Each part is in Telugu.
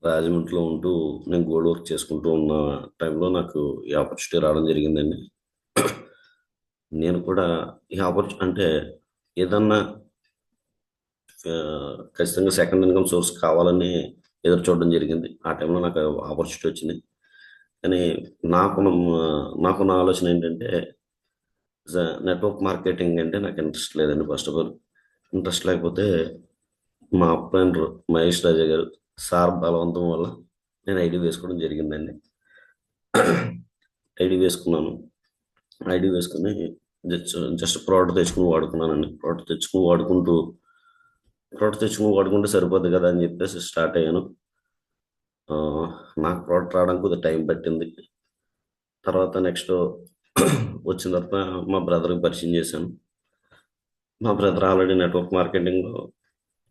రాజమండ్రిలో ఉంటూ నేను గోల్డ్ వర్క్ చేసుకుంటూ ఉన్న టైంలో నాకు ఈ ఆపర్చునిటీ రావడం జరిగిందండి. నేను కూడా ఈ అంటే ఏదన్నా ఖచ్చితంగా సెకండ్ ఇన్కమ్ సోర్స్ కావాలని ఎదురు చూడడం జరిగింది. ఆ టైంలో నాకు ఆపర్చునిటీ వచ్చింది. కానీ నాకున్న నాకున్న ఆలోచన ఏంటంటే నెట్వర్క్ మార్కెటింగ్ అంటే నాకు ఇంట్రెస్ట్ లేదండి. ఫస్ట్ ఆఫ్ ఆల్ ఇంట్రెస్ట్ లేకపోతే మా అప్లైనర్ మహేష్ రాజా గారు సార్ బలవంతం వల్ల నేను ఐడి వేసుకోవడం జరిగిందండి. ఐడి వేసుకున్నాను. ఐడి వేసుకుని జస్ట్ జస్ట్ ప్రోడక్ట్ తెచ్చుకుని వాడుకున్నానండి. ప్రోడక్ట్ తెచ్చుకుని వాడుకుంటే సరిపోద్ది కదా అని చెప్పేసి స్టార్ట్ అయ్యాను. ఆ, నాకు ప్రోడక్ట్ రావడానికి కొద్దిగా టైం పట్టింది. తర్వాత నెక్స్ట్ వచ్చిన తర్వాత మా బ్రదర్కి పరిచయం చేశాను. మా బ్రదర్ ఆల్రెడీ నెట్వర్క్ మార్కెటింగ్లో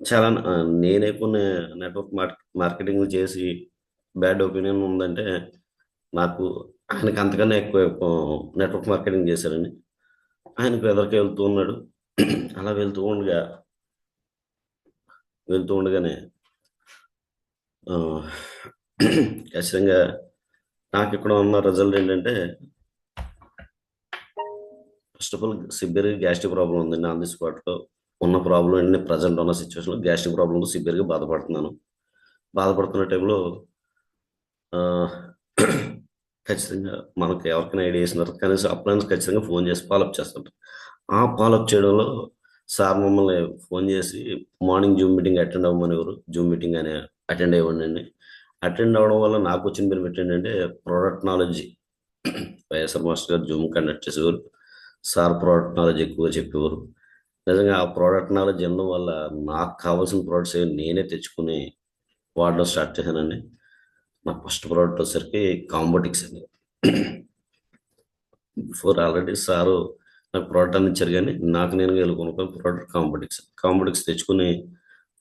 చాలా నేనే కొన్ని నెట్వర్క్ మార్కెటింగ్ చేసి బ్యాడ్ ఒపీనియన్ ఉందంటే నాకు ఆయనకి అంతకన్నా ఎక్కువ నెట్వర్క్ మార్కెటింగ్ చేశారండి. ఆయనకు ఎదరికి వెళ్తూ ఉన్నాడు. అలా వెళ్తూ ఉండగానే ఆ, ఖచ్చితంగా నాకు ఇక్కడ ఉన్న రిజల్ట్ ఏంటంటే first of all severe gastric problem ఉందండి. ఆన్ ది స్పాట్లో ఉన్న ప్రాబ్లం ఏంటంటే ప్రజెంట్ ఉన్న సిచ్యువేషన్లో గ్యాస్ట్రిక్ ప్రాబ్లంతో సివియర్గా బాధపడుతున్నాను. బాధపడుతున్న టైంలో ఆ, ఖచ్చితంగా మనకు ఎవరికైనా ఐడియా వేసిన తర్వాత కనీసం అప్లయన్స్ ఖచ్చితంగా ఫోన్ చేసి ఫాలోఅప్ చేస్తుంటారు. ఆ ఫాలోఅప్ చేయడంలో సార్ మమ్మల్ని ఫోన్ చేసి మార్నింగ్ జూమ్ మీటింగ్ అటెండ్ అవ్వమనేవారు. జూమ్ మీటింగ్ అని అటెండ్ అయ్యండి. అటెండ్ అవ్వడం వల్ల నాకు వచ్చిన బెనిఫిట్ ఏంటంటే ప్రోడక్ట్ నాలెడ్జ్ వైఎస్ఆర్ మాస్టర్ గారు జూమ్ కండక్ట్ చేసేవారు. సార్ ప్రోడక్ట్ నాలెడ్జ్ ఎక్కువగా చెప్పేవారు. నిజంగా ఆ ప్రోడక్ట్ నాలెడ్జ్ ఇవ్వడం వల్ల నాకు కావాల్సిన ప్రోడక్ట్స్ ఏవి నేనే తెచ్చుకుని వాడడం స్టార్ట్ చేశానండి. నా ఫస్ట్ ప్రోడక్ట్ వచ్చేసరికి కాంబోటిక్స్ అండి. బిఫోర్ ఆల్రెడీ సారు నాకు ప్రోడక్ట్ అని ఇచ్చారు, కానీ నాకు నేను కొనుక్కొని ప్రోడక్ట్ కాంబోటిక్స్ తెచ్చుకుని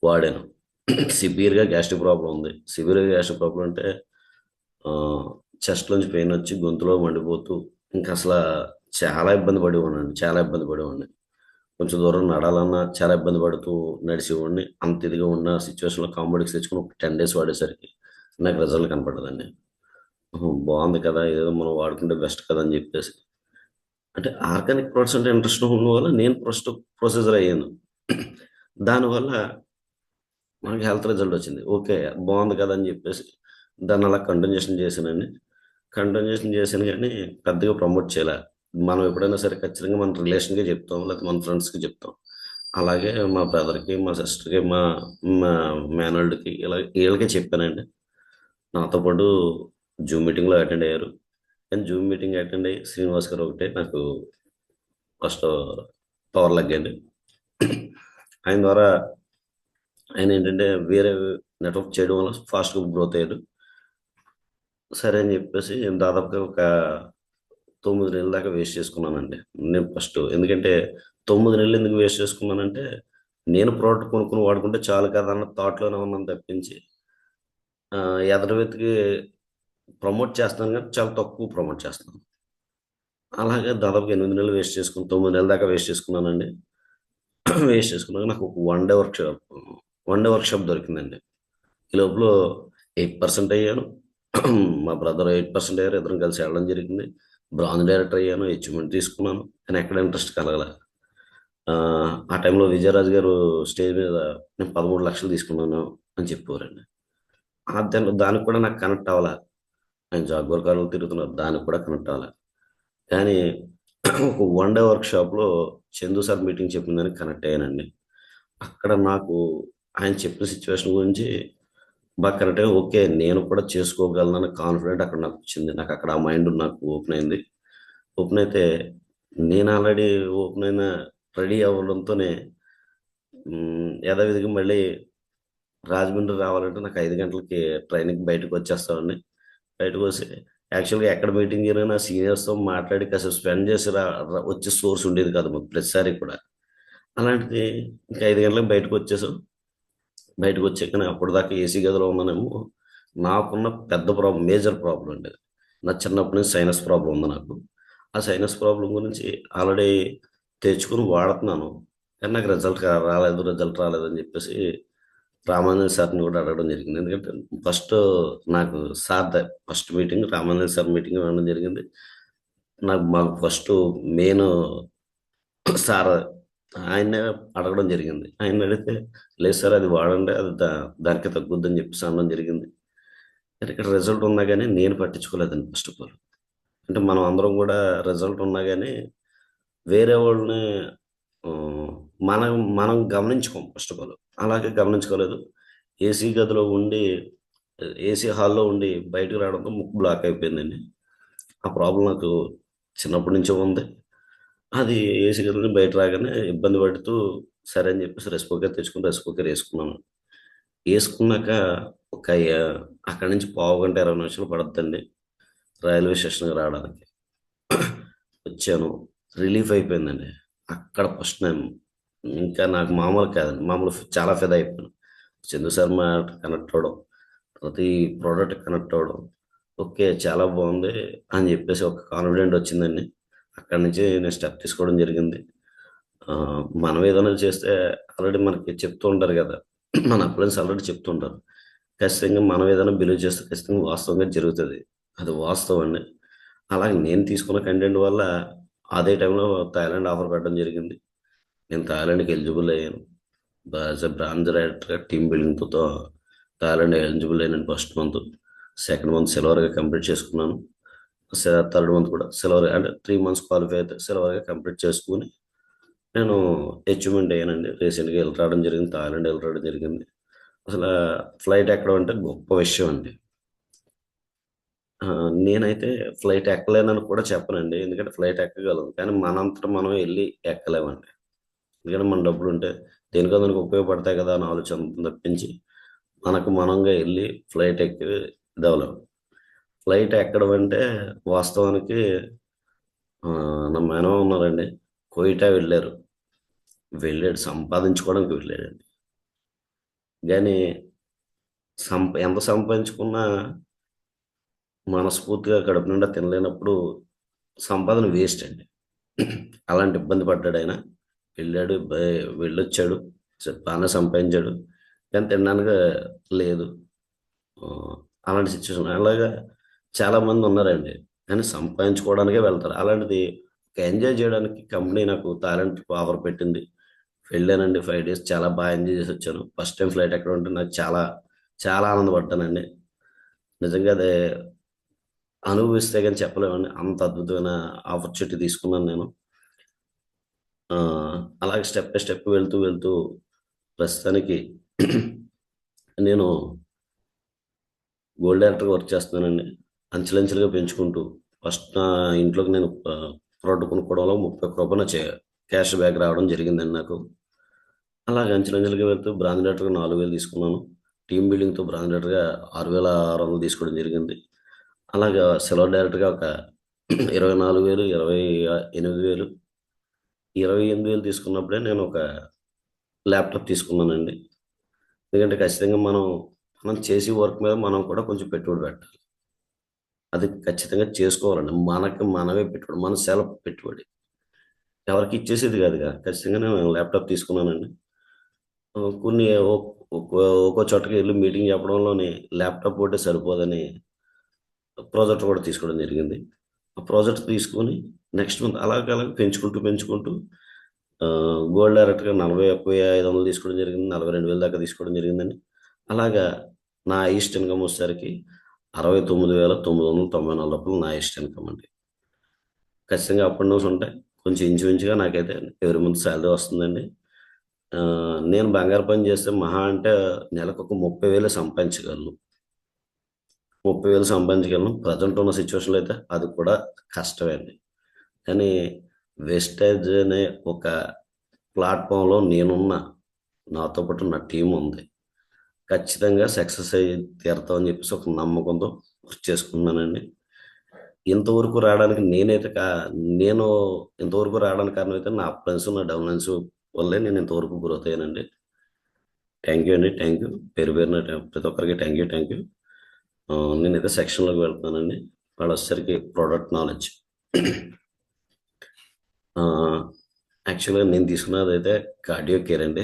వాడాను. సివియర్గా గ్యాస్ట్రిక్ ప్రాబ్లం ఉంది. సివియర్గా గ్యాస్ట్రిక్ ప్రాబ్లం అంటే చెస్ట్ నుంచి పెయిన్ వచ్చి గొంతులో మండిపోతూ ఇంకా అసలు చాలా ఇబ్బంది పడేవాడిని. కొంచెం దూరం నడాలన్నా చాలా ఇబ్బంది పడుతూ నడిచేవాడిని. అంత ఇదిగా ఉన్న సిచ్యువేషన్లో కాంబోటిక్స్ తెచ్చుకుని ఒక 10 days వాడేసరికి నాకు రిజల్ట్ కనపడదండి. బాగుంది కదా, ఏదో మనం వాడుకుంటే బెస్ట్ కదా అని చెప్పేసి అంటే ఆర్గానిక్ ప్రొడక్ట్స్ అంటే ఇంట్రెస్ట్ ఉన్న వల్ల నేను ఫస్ట్ ప్రొసీజర్ అయ్యాను. దానివల్ల మనకి హెల్త్ రిజల్ట్ వచ్చింది. ఓకే, బాగుంది కదా అని చెప్పేసి దాన్ని అలా కంటిన్యూషన్ చేశానండి. కంటిన్యూషన్ చేశాను కానీ పెద్దగా ప్రమోట్ చేయలే. మనం ఎప్పుడైనా సరే ఖచ్చితంగా మన రిలేషన్కే చెప్తాం, లేకపోతే మన ఫ్రెండ్స్కి చెప్తాం. అలాగే మా బ్రదర్కి, మా సిస్టర్కి, మా మేనల్డ్కి ఇలా వీళ్ళకే చెప్పానండి. నాతో పాటు జూమ్ మీటింగ్లో అటెండ్ అయ్యారు. కానీ జూమ్ మీటింగ్ అటెండ్ అయ్యి శ్రీనివాస్ గారు ఒకటే నాకు ఫస్ట్ పవర్ లగ్గాడు. ఆయన ద్వారా ఆయన ఏంటంటే వేరే నెట్వర్క్ చేయడం వల్ల ఫాస్ట్గా గ్రోత్ అయ్యాడు. సరే అని చెప్పేసి దాదాపుగా ఒక 9 నెలల దాకా వేస్ట్ చేసుకున్నానండి. నేను ఫస్ట్ ఎందుకంటే 9 నెలలు ఎందుకు వేస్ట్ చేసుకున్నానంటే నేను ప్రోడక్ట్ కొనుక్కుని వాడుకుంటే చాలు కదా అన్న థాట్లోనే ఉన్నాను తప్పించి ఎదటి వ్యక్తికి ప్రమోట్ చేస్తున్నాను కానీ చాలా తక్కువ ప్రమోట్ చేస్తున్నాను. అలాగే దాదాపుగా 8 నెలలు వేస్ట్ చేసుకుని 9 నెలల దాకా వేస్ట్ చేసుకున్నానండి. వేస్ట్ చేసుకున్నాక నాకు ఒక వన్ డే వర్క్ షాప్ దొరికిందండి. ఈ లోపల 8% అయ్యాను. మా బ్రదర్ 8% అయ్యారు. ఇద్దరం కలిసి వెళ్ళడం జరిగింది. బ్రాంజ్ డైరెక్టర్ అయ్యాను. అచీవ్మెంట్ తీసుకున్నాను. కానీ ఎక్కడ ఇంట్రెస్ట్ కలగల. ఆ ఆ టైంలో విజయరాజు గారు స్టేజ్ మీద నేను 13 లక్షలు తీసుకున్నాను అని చెప్పేవారండి. దానికి కూడా నాకు కనెక్ట్ అవ్వాల. ఆయన జాగ్వర్ కార్లు తిరుగుతున్నారు, దానికి కూడా కనెక్ట్ అవ్వాలి. కానీ ఒక వన్ డే షాప్లో చందు సార్ మీటింగ్ చెప్పిన దానికి కనెక్ట్ అయ్యానండి. అక్కడ నాకు ఆయన చెప్పిన సిచ్యువేషన్ గురించి బాగా కరెక్ట్ అయ్యి ఓకే, నేను కూడా చేసుకోగలను కాన్ఫిడెంట్ అక్కడ నాకు వచ్చింది. నాకు అక్కడ ఆ మైండ్ నాకు ఓపెన్ అయింది. ఓపెన్ అయితే నేను ఆల్రెడీ ఓపెన్ అయిన రెడీ అవ్వడంతోనే యథావిధిగా మళ్ళీ రాజమండ్రి రావాలంటే నాకు 5 గంటలకి ట్రైన్కి బయటకు వచ్చేస్తామండి. బయటకు వస్తే యాక్చువల్గా ఎక్కడ మీటింగ్ జరిగినా సీనియర్స్తో మాట్లాడి కాసేపు స్పెండ్ చేసి వచ్చే సోర్స్ ఉండేది కాదు మాకు ప్రతిసారి కూడా. అలాంటిది ఇంకా 5 గంటలకు బయటకు వచ్చేసాం. బయటకు వచ్చాక అప్పుడు దాకా ఏసీ గదిలో ఉన్నానేమో. నాకున్న పెద్ద ప్రాబ్లం, మేజర్ ప్రాబ్లం అండి అది. నా చిన్నప్పటి నుంచి సైనస్ ప్రాబ్లం ఉంది నాకు. ఆ సైనస్ ప్రాబ్లం గురించి ఆల్రెడీ తెచ్చుకుని వాడుతున్నాను. కానీ నాకు రిజల్ట్ రాలేదు అని చెప్పేసి రామానుజన్ సార్ని కూడా అడగడం జరిగింది. ఎందుకంటే ఫస్ట్ నాకు sir first meeting Ramanujan sir meeting అవ్వడం జరిగింది. మాకు ఫస్ట్ మెయిన్ సార్ ఆయన్నే అడగడం జరిగింది. ఆయన అడిగితే లేదు సార్ అది వాడండి, అది దానికి తగ్గుద్దని చెప్పేసి అనడం జరిగింది. కానీ ఇక్కడ రిజల్ట్ ఉన్నా కానీ నేను పట్టించుకోలేదండి ఫస్ట్ ఆఫ్ ఆల్. అంటే మనం అందరం కూడా రిజల్ట్ ఉన్నా కానీ వేరే వాళ్ళని ఆ, మనం మనం గమనించుకోం ఫస్ట్ ఆఫ్ ఆల్. అలాగే గమనించుకోలేదు. ఏసీ గదిలో ఉండి ఏసీ హాల్లో ఉండి బయటకు రావడంతో ముక్కు బ్లాక్ అయిపోయిందండి. ఆ ప్రాబ్లం నాకు చిన్నప్పటి నుంచే ఉంది. అది ఏసీ గదిలో నుంచి బయట రాగానే ఇబ్బంది పడుతూ సరే అని చెప్పేసి రైస్ కుక్కర్ తెచ్చుకుని రైస్ కుక్కర్ వేసుకున్నాను. వేసుకున్నాక ఒక అక్కడి నుంచి పావుగంట 20 నిమిషాలు పడుతుందండి రైల్వే స్టేషన్కి రావడానికి. వచ్చాను. రిలీఫ్ అయిపోయిందండి. అక్కడ ఫస్ట్ టైం ఇంకా నాకు మామూలు కాదండి. మామూలు చాలా ఫిదా అయిపోయాను. చందు శర్మ కనెక్ట్ అవ్వడం, ప్రతి ప్రోడక్ట్ కనెక్ట్ అవ్వడం, ఓకే చాలా బాగుంది అని చెప్పేసి ఒక కాన్ఫిడెంట్ వచ్చిందండి. అక్కడి నుంచి నేను స్టెప్ తీసుకోవడం జరిగింది. ఆ, మనం ఏదైనా చేస్తే ఆల్రెడీ మనకి చెప్తూ ఉంటారు కదా, మన అప్లయన్స్ ఆల్రెడీ చెప్తుంటారు. ఖచ్చితంగా మనం ఏదైనా బిలీవ్ చేస్తే ఖచ్చితంగా వాస్తవంగా జరుగుతుంది. అది వాస్తవం అండి. అలాగే నేను తీసుకున్న కంటెంట్ వల్ల అదే టైంలో థాయిలాండ్ ఆఫర్ పెట్టడం జరిగింది. నేను థాయిలాండ్కి ఎలిజిబుల్ అయ్యాను. యాజ్ ఎ బ్రాంచ్ డైరెక్టర్గా టీమ్ బిల్డింగ్తో థాయిలాండ్ ఎలిజిబుల్ అయ్యాను ఫస్ట్ మంత్. సెకండ్ మంత్ సిల్వర్గా కంప్లీట్ చేసుకున్నాను. థర్డ్ మంత్ కూడా సిల్వర్, అంటే 3 మంత్స్ క్వాలిఫై అయితే సిల్వర్గా కంప్లీట్ చేసుకుని నేను అచీవ్మెంట్ అయ్యానండి. రీసెంట్గా వెళ్ళి రావడం జరిగింది, థాయిలాండ్ వెళ్ళి రావడం జరిగింది. అసలు ఫ్లైట్ ఎక్కడం అంటే గొప్ప విషయం అండి. ఆ, నేనైతే ఫ్లైట్ ఎక్కలేనని కూడా చెప్పనండి. ఎందుకంటే ఫ్లైట్ ఎక్కగలను, కానీ మనంతట మనం వెళ్ళి ఎక్కలేమండి. ఎందుకంటే మన డబ్బులు ఉంటే దేనికో దానికి ఉపయోగపడతాయి కదా అని ఆలోచన తప్పించి మనకు మనంగా వెళ్ళి ఫ్లైట్ ఎక్కి ఇదవలేం. ఫ్లైట్ ఎక్కడం అంటే వాస్తవానికి ఆ, నా మేనమామ ఉన్నారండి. కోయిటా వెళ్ళారు. వెళ్ళాడు సంపాదించుకోవడానికి వెళ్ళాడండి. కానీ ఎంత సంపాదించుకున్నా మనస్ఫూర్తిగా కడుపు నిండా తినలేనప్పుడు సంపాదన వేస్ట్ అండి. అలాంటి ఇబ్బంది పడ్డాడు ఆయన. వెళ్ళాడు, వెళ్ళొచ్చాడు, బాగానే సంపాదించాడు, కానీ తినడానికి లేదు. ఆ, అలాంటి సిచ్యువేషన్ అలాగా చాలా మంది ఉన్నారండి. కానీ సంపాదించుకోవడానికే వెళ్తారు. అలాంటిది ఒక ఎంజాయ్ చేయడానికి కంపెనీ నాకు టాలెంట్ ఆఫర్ పెట్టింది. వెళ్ళానండి. 5 డేస్ చాలా బాగా ఎంజాయ్ చేసి వచ్చాను. ఫస్ట్ టైం ఫ్లైట్ ఎక్కడ ఉంటే నాకు చాలా చాలా ఆనందపడ్డానండి. నిజంగా అదే అనుభవిస్తే కానీ చెప్పలేమండి. అంత అద్భుతమైన ఆపర్చునిటీ తీసుకున్నాను నేను. ఆ, అలాగే స్టెప్ బై స్టెప్ వెళ్తూ వెళ్తూ ప్రస్తుతానికి నేను గోల్డ్ డైరెక్టర్గా వర్క్ చేస్తున్నానండి. అంచెలంచెలుగా పెంచుకుంటూ ఫస్ట్ నా ఇంట్లోకి నేను ప్రోడక్ట్ కొనుక్కోవడంలో 30 రూపాయలు క్యాష్ బ్యాక్ రావడం జరిగిందండి నాకు. అలాగే అంచెలంచెలుగా వెళ్తూ బ్రాంచ్ డైరెక్టర్గా 4,000 తీసుకున్నాను. టీమ్ బిల్డింగ్తో బ్రాంచ్ డైరెక్టర్గా 6,600 తీసుకోవడం జరిగింది. అలాగా సిల్వర్ డైరెక్టర్గా ఒక 24,000, 28,000, 28,000 తీసుకున్నప్పుడే నేను ఒక ల్యాప్టాప్ తీసుకున్నానండి. ఎందుకంటే ఖచ్చితంగా మనం మనం చేసే వర్క్ మీద మనం కూడా కొంచెం పెట్టుబడి పెట్టాలి. అది ఖచ్చితంగా చేసుకోవాలండి. మనకి మనమే పెట్టుబడి, మన సెల్ఫ్ పెట్టుబడి. ఎవరికి ఇచ్చేసేది కాదుగా. ఖచ్చితంగా నేను ల్యాప్టాప్ తీసుకున్నానండి. కొన్ని ఒక్కో చోటకి వెళ్ళి మీటింగ్ చెప్పడంలోని ల్యాప్టాప్ ఒకటే సరిపోదని ప్రాజెక్ట్ కూడా తీసుకోవడం జరిగింది. ఆ ప్రాజెక్ట్ తీసుకొని నెక్స్ట్ మంత్ అలాగే అలాగే పెంచుకుంటూ పెంచుకుంటూ గోల్డ్ డైరెక్ట్గా 41,500 తీసుకోవడం జరిగింది. 42,000 దాకా తీసుకోవడం జరిగిందండి. అలాగా నా హైయెస్ట్ ఇన్కమ్ వచ్చేసరికి రూ. 69,994 నా హైయెస్ట్ ఇన్కమ్ అండి. ఖచ్చితంగా అప్ అండ్ డౌన్స్ ఉంటాయి. కొంచెం ఇంచుమించుగా నాకైతే ఎవరి మంత్ శాలరీ వస్తుందండి. ఆ, నేను బంగారు పని చేస్తే మహా అంటే నెలకు ఒక 30,000 సంపాదించగలను. 30,000 సంపాదించగలను. ప్రజెంట్ ఉన్న సిచ్యువేషన్లో అయితే అది కూడా కష్టమే అండి. కానీ వెస్టేజ్ అనే ఒక ప్లాట్ఫామ్లో నేనున్న, నాతో పాటు నా టీం ఉంది. ఖచ్చితంగా సక్సెస్ అయ్యి తీరుతామని చెప్పేసి ఒక నమ్మకంతో వర్క్ చేసుకున్నానండి. ఇంతవరకు రావడానికి నేను ఇంతవరకు రావడానికి కారణం అయితే నా ఫ్రెండ్స్, నా డౌన్లైన్స్ వల్లే నేను ఇంతవరకు గ్రోత్ అయ్యానండి. థ్యాంక్ యూ అండి. Thank you. పేరు పేరున ప్రతి ఒక్కరికి థ్యాంక్ యూ. Thank you. నేనైతే సెక్షన్లోకి వెళ్తున్నానండి. వాళ్ళు వచ్చేసరికి ప్రోడక్ట్ నాలెడ్జ్. యాక్చువల్గా నేను తీసుకున్నది అయితే కార్డియో కేర్ అండి.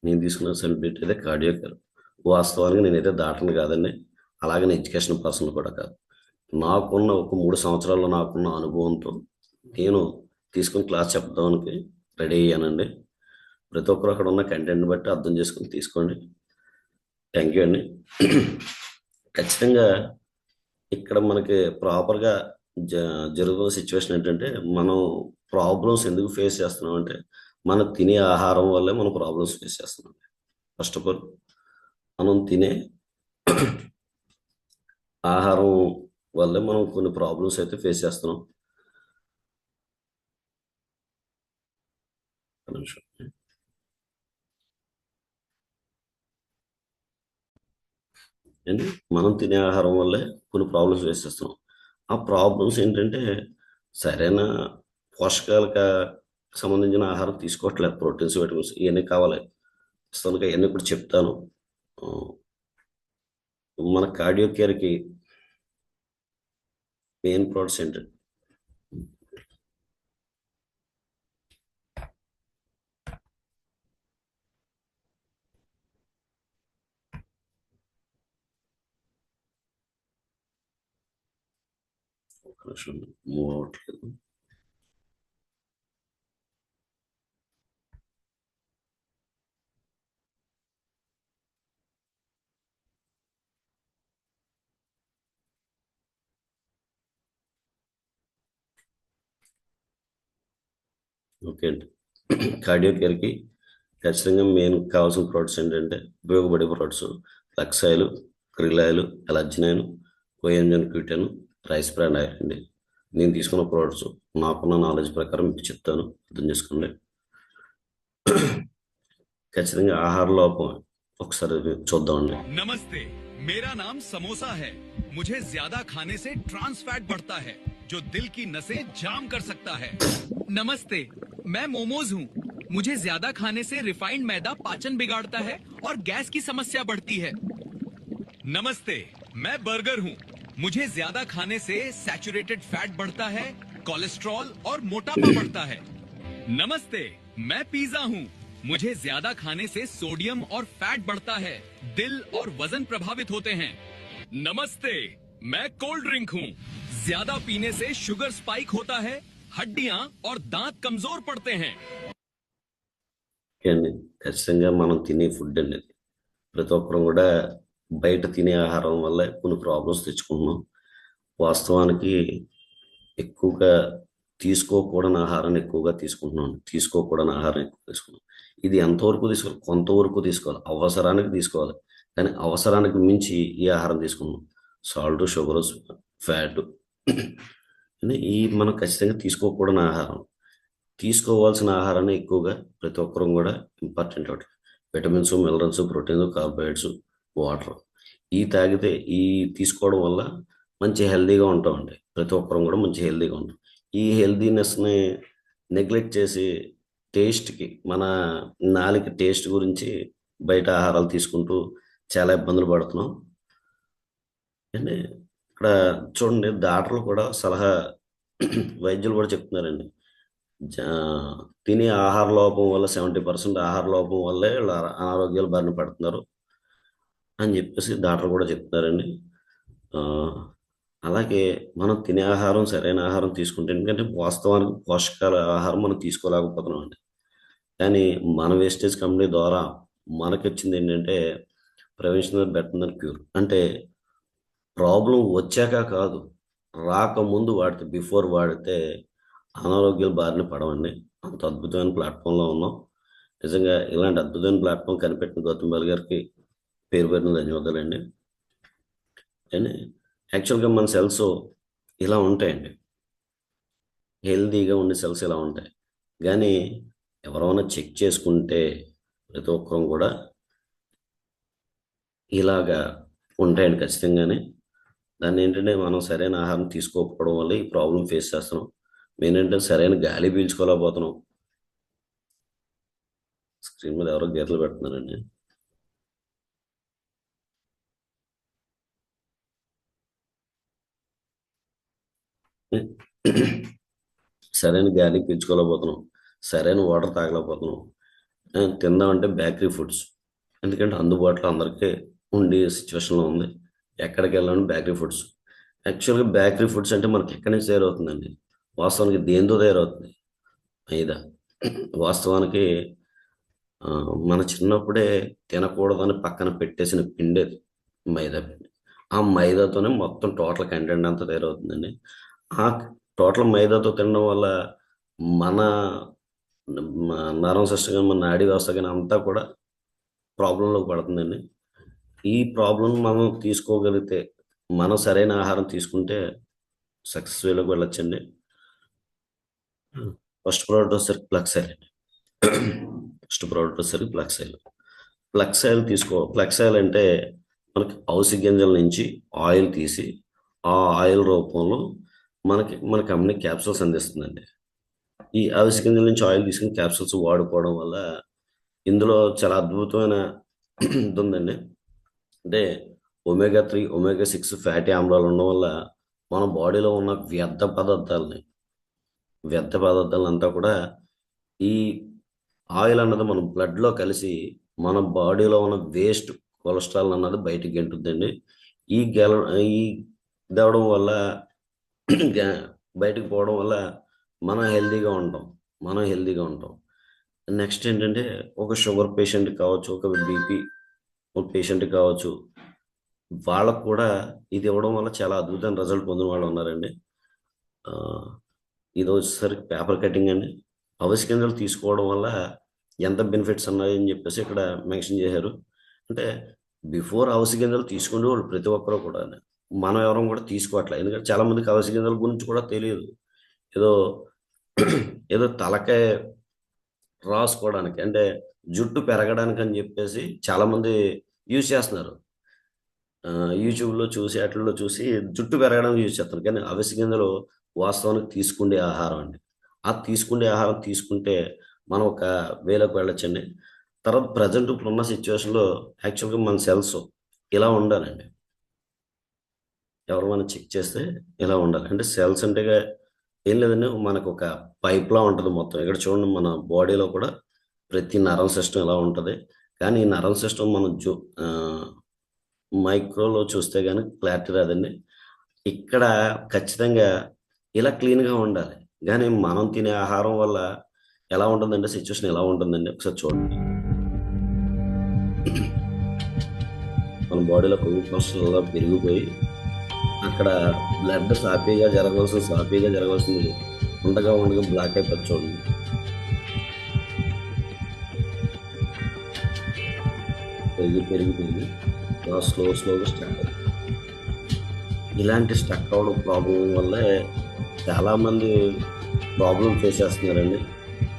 నేను తీసుకున్న సబ్జెక్ట్ అయితే కార్డియో కేర్. వాస్తవానికి నేనైతే దాటను కాదండి. అలాగని ఎడ్యుకేషన్ పర్సన్ కూడా కాదు. నాకున్న ఒక 3 సంవత్సరాల్లో నాకున్న అనుభవంతో నేను తీసుకుని క్లాస్ చెప్పడానికి రెడీ అయ్యానండి. ప్రతి ఒక్కరు అక్కడ ఉన్న కంటెంట్ బట్టి అర్థం చేసుకుని తీసుకోండి. థ్యాంక్ యూ అండి. ఖచ్చితంగా ఇక్కడ మనకి ప్రాపర్గా జ జరుగుతున్న సిచ్యువేషన్ ఏంటంటే, మనం ప్రాబ్లమ్స్ ఎందుకు ఫేస్ చేస్తున్నాం అంటే, మనం తినే ఆహారం వల్లే మనం ప్రాబ్లమ్స్ ఫేస్ చేస్తున్నాం. ఫస్ట్ ఆఫ్ ఆల్ మనం తినే ఆహారం వల్లే మనం కొన్ని ప్రాబ్లమ్స్ అయితే ఫేస్ చేస్తున్నాం. ఒక నిమిషం. ఏంటి, మనం తినే ఆహారం వల్లే కొన్ని ప్రాబ్లమ్స్ ఫేస్ చేస్తున్నాం. ఆ ప్రాబ్లమ్స్ ఏంటంటే, సరైన పోషకాలకు సంబంధించిన ఆహారం తీసుకోవట్లేదు. ప్రోటీన్స్, విటమిన్స్ ఇవన్నీ కావాలి. ప్రస్తుతానికి అవన్నీ ఇప్పుడు చెప్తాను. ఆ, మన కార్డియో కేర్కి మెయిన్ ప్రోడక్ట్స్ ఏంటంటే, ఒక నిమిషం మూవ్ అవ్వట్లేదు. ఓకే అండి. కార్డియో కేర్కి ఖచ్చితంగా మెయిన్ కావాల్సిన ప్రోడక్ట్స్ ఏంటంటే, ఉపయోగపడే ప్రోడక్ట్స్ లక్సాయిలు, క్రిలాయిలు, ఎలర్జినైన్, coenzyme Q ten, rice bran oil అండి. నేను తీసుకున్న ప్రోడక్ట్స్ నాకున్న నాలెడ్జ్ ప్రకారం మీకు చెప్తాను, అర్థం చేసుకోండి. ఖచ్చితంగా ఆహార లోపం ఒకసారి చూద్దామండి. नमस्ते, मेरा नाम समोसा है। मुझे ज्यादा खाने से ट्रांस फैट बढ़ता है जो दिल की नसें जाम कर सकता है। नमस्ते, मैं मोमोज हूँ। मुझे ज्यादा खाने से रिफाइंड मैदा पाचन बिगाड़ता है और गैस की समस्या बढ़ती है। नमस्ते, मैं बर्गर हूँ। मुझे ज्यादा खाने से सैचुरेटेड फैट बढ़ता है, कोलेस्ट्रॉल और मोटापा बढ़ता है। नमस्ते, मैं पिज्जा हूँ। मुझे ज्यादा खाने से सोडियम और फैट बढ़ता है, दिल और वजन प्रभावित होते हैं। नमस्ते, मैं कोल्ड ड्रिंक हूँ। ज्यादा पीने से शुगर स्पाइक होता है, हड्डियाँ और दांत कमजोर पड़ते हैं। ఓకే అండి. ఖచ్చితంగా మనం తినే ఫుడ్ అండి. ప్రతి ఒక్కరం కూడా బయట తినే ఆహారం వల్ల కొన్ని ప్రాబ్లమ్స్ తెచ్చుకుంటున్నాం. వాస్తవానికి ఎక్కువగా తీసుకోకూడని ఆహారాన్ని ఎక్కువగా తీసుకుంటున్నాం. తీసుకోకూడని ఆహారం ఎక్కువ తీసుకున్నాం. ఇది ఎంతవరకు తీసుకోవాలి? కొంతవరకు తీసుకోవాలి. అవసరానికి తీసుకోవాలి. కానీ అవసరానికి మించి ఈ ఆహారం తీసుకున్నాం. సాల్ట్, షుగర్, ఫ్యాట్ ఈ మనం ఖచ్చితంగా తీసుకోకూడని ఆహారం. తీసుకోవాల్సిన ఆహారాన్ని ఎక్కువగా ప్రతి ఒక్కరూ కూడా ఇంపార్టెంట్ ఒకటి. Vitamins, minerals, proteins, carbohydrates, water తాగితే తీసుకోవడం వల్ల మంచి హెల్తీగా ఉంటామండి. ప్రతి ఒక్కరం కూడా మంచి హెల్తీగా ఉంటాం. ఈ హెల్తీనెస్ని నెగ్లెక్ట్ చేసి టేస్ట్కి, మన నాలుక టేస్ట్ గురించి బయట ఆహారాలు తీసుకుంటూ చాలా ఇబ్బందులు పడుతున్నాం అండి. ఇక్కడ చూడండి, డాక్టర్లు కూడా సలహా వైద్యులు కూడా చెప్తున్నారండి. తినే ఆహార లోపం వల్ల 70% ఆహార లోపం వల్లే ఇలా అనారోగ్యాలు బారిన పడుతున్నారు అని చెప్పేసి డాక్టర్ కూడా చెప్తున్నారండి. ఆ, అలాగే మనం తినే ఆహారం సరైన ఆహారం తీసుకుంటే, ఎందుకంటే వాస్తవానికి పోషకాల ఆహారం మనం తీసుకోలేకపోతున్నాం అండి. కానీ మన వేస్టేజ్ కంపెనీ ద్వారా మనకి వచ్చింది ఏంటంటే, prevention is better than cure. అంటే ప్రాబ్లం వచ్చాక కాదు, రాకముందు వాడితే, బిఫోర్ వాడితే అనారోగ్యాల బారిన పడవండి. అంత అద్భుతమైన ప్లాట్ఫామ్లో ఉన్నాం. నిజంగా ఇలాంటి అద్భుతమైన ప్లాట్ఫామ్ కనిపెట్టిన గౌతమ్ బాల్ గారికి పేరు పేరున ధన్యవాదాలండి. అండ్ యాక్చువల్గా మన సెల్స్ ఇలా ఉంటాయండి. హెల్తీగా ఉండే సెల్స్ ఇలా ఉంటాయి. కానీ ఎవరైనా చెక్ చేసుకుంటే ప్రతి ఒక్కరం కూడా ఇలాగా ఉంటాయండి ఖచ్చితంగానే. దాన్ని ఏంటంటే, మనం సరైన ఆహారం తీసుకోకపోవడం వల్ల ఈ ప్రాబ్లం ఫేస్ చేస్తున్నాం. మెయిన్ ఏంటంటే సరైన గాలి పీల్చుకోలేకపోతున్నాం. స్క్రీన్ మీద ఎవరో గీతలు పెడుతున్నారండి. సరైన గాలి పీల్చుకోలేకపోతున్నాం. సరైన వాటర్ తాగలేకపోతున్నాం. తిందామంటే బేకరీ ఫుడ్స్. ఎందుకంటే అందుబాటులో అందరికీ ఉండే సిచ్యువేషన్లో ఉంది. ఎక్కడికి వెళ్ళాలని బేకరీ ఫుడ్స్. యాక్చువల్గా బేకరీ ఫుడ్స్ అంటే మనకి ఎక్కడి నుంచి తయారవుతుందండి? వాస్తవానికి దేనితో తయారవుతుంది? మైదా. వాస్తవానికి మన చిన్నప్పుడే తినకూడదని పక్కన పెట్టేసిన పిండి అది, మైదా పిండి. ఆ మైదాతోనే మొత్తం టోటల్ కంటెంట్ అంతా తయారవుతుందండి. ఆ టోటల్ మైదాతో తినడం వల్ల మన నరం సిస్టమ్ కానీ మన నాడీ వ్యవస్థ కానీ అంతా కూడా ప్రాబ్లంలోకి పడుతుందండి. ఈ ప్రాబ్లం మనం తీసుకోగలిగితే, మనం సరైన ఆహారం తీసుకుంటే సక్సెస్ వేలోకి వెళ్ళొచ్చండి. ఫస్ట్ ప్రోడక్ట్ వచ్చేసరికి ప్లక్స్ ఆయిల్ అండి. ఫస్ట్ ప్రోడక్ట్ వచ్చేసరికి flux oil. Flux oil flux oil అంటే మనకి అవిసె గింజల నుంచి ఆయిల్ తీసి ఆ ఆయిల్ రూపంలో మన కంపెనీ క్యాప్సూల్స్ అందిస్తుందండి. ఈ అవిసె గింజల నుంచి ఆయిల్ తీసుకుని క్యాప్సూల్స్ వాడుకోవడం వల్ల ఇందులో చాలా అద్భుతమైన ఇది ఉందండి. అంటే ఒమేగా 3, ఒమేగా 6 ఫ్యాటీ ఆమ్లాలు ఉండడం వల్ల మన బాడీలో ఉన్న వ్యర్థ పదార్థాలంతా కూడా ఈ ఆయిల్ అన్నది మన బ్లడ్లో కలిసి మన బాడీలో ఉన్న వేస్ట్ కొలెస్ట్రాల్ అన్నది బయటికి గెంటుద్దండి. ఈ గెల ఈ ఇదవడం వల్ల గ్యా- బయటికి పోవడం వల్ల మనం హెల్తీగా ఉంటాం. మనం హెల్తీగా ఉంటాం. నెక్స్ట్ ఏంటంటే ఒక షుగర్ పేషెంట్ కావచ్చు, ఒక బీపీ పేషెంట్ కావచ్చు, వాళ్ళకు కూడా ఇది ఇవ్వడం వల్ల చాలా అద్భుతమైన రిజల్ట్ పొందిన వాళ్ళు ఉన్నారండి. ఆ, ఇది వచ్చేసరికి పేపర్ కటింగ్ అండి. అవిసె గింజలు తీసుకోవడం వల్ల ఎంత బెనిఫిట్స్ ఉన్నాయని చెప్పేసి ఇక్కడ మెన్షన్ చేశారు. అంటే బిఫోర్ అవిసె గింజలు తీసుకునే వాళ్ళు ప్రతి ఒక్కరు కూడా, మనం ఎవరం కూడా తీసుకోవట్లేదు. ఎందుకంటే చాలా మందికి అవిసె గింజల గురించి కూడా తెలియదు. ఏదో ఏదో తలకాయ రాసుకోవడానికి, అంటే జుట్టు పెరగడానికి అని చెప్పేసి చాలా మంది యూజ్ చేస్తున్నారు. యూట్యూబ్లో చూసి వాటిల్లో చూసి జుట్టు పెరగడానికి యూజ్ చేస్తారు. కానీ అవిసె గింజలు వాస్తవానికి తీసుకునే ఆహారం అండి. ఆ తీసుకునే ఆహారం తీసుకుంటే మనం ఒక వేలోకి వెళ్ళొచ్చండి. తర్వాత ప్రజెంట్ ఇప్పుడున్న సిచ్యువేషన్లో యాక్చువల్గా మన సెల్స్ ఇలా ఉండాలండి. ఎవరు మనం చెక్ చేస్తే ఇలా ఉండాలి. అంటే సెల్స్ అంటే ఏం లేదండి, మనకు ఒక పైప్లా ఉంటుంది మొత్తం. ఇక్కడ చూడండి, మన బాడీలో కూడా ప్రతి నరం సిస్టమ్ ఇలా ఉంటుంది. కానీ ఈ నరం సిస్టమ్ మనం మైక్రోలో చూస్తే కానీ క్లారిటీ రాదండి. ఇక్కడ ఖచ్చితంగా ఇలా క్లీన్గా ఉండాలి. కానీ మనం తినే ఆహారం వల్ల ఎలా ఉంటుందంటే సిచ్యువేషన్ ఎలా ఉంటుందండి, ఒకసారి చూడండి. మన బాడీలో కొవ్వు కోశంలో పెరిగిపోయి అక్కడ బ్లడ్ సాఫీగా జరగవలసింది ఉండగా ఉండగా బ్లాక్ అయిపోతుంది చూడండి. పెరిగి అలా స్లోగా స్టార్ట్ అవుతుంది. ఇలాంటి స్టక్ అవడం ప్రాబ్లం వల్లే చాలామంది ప్రాబ్లం ఫేస్ చేస్తున్నారండి.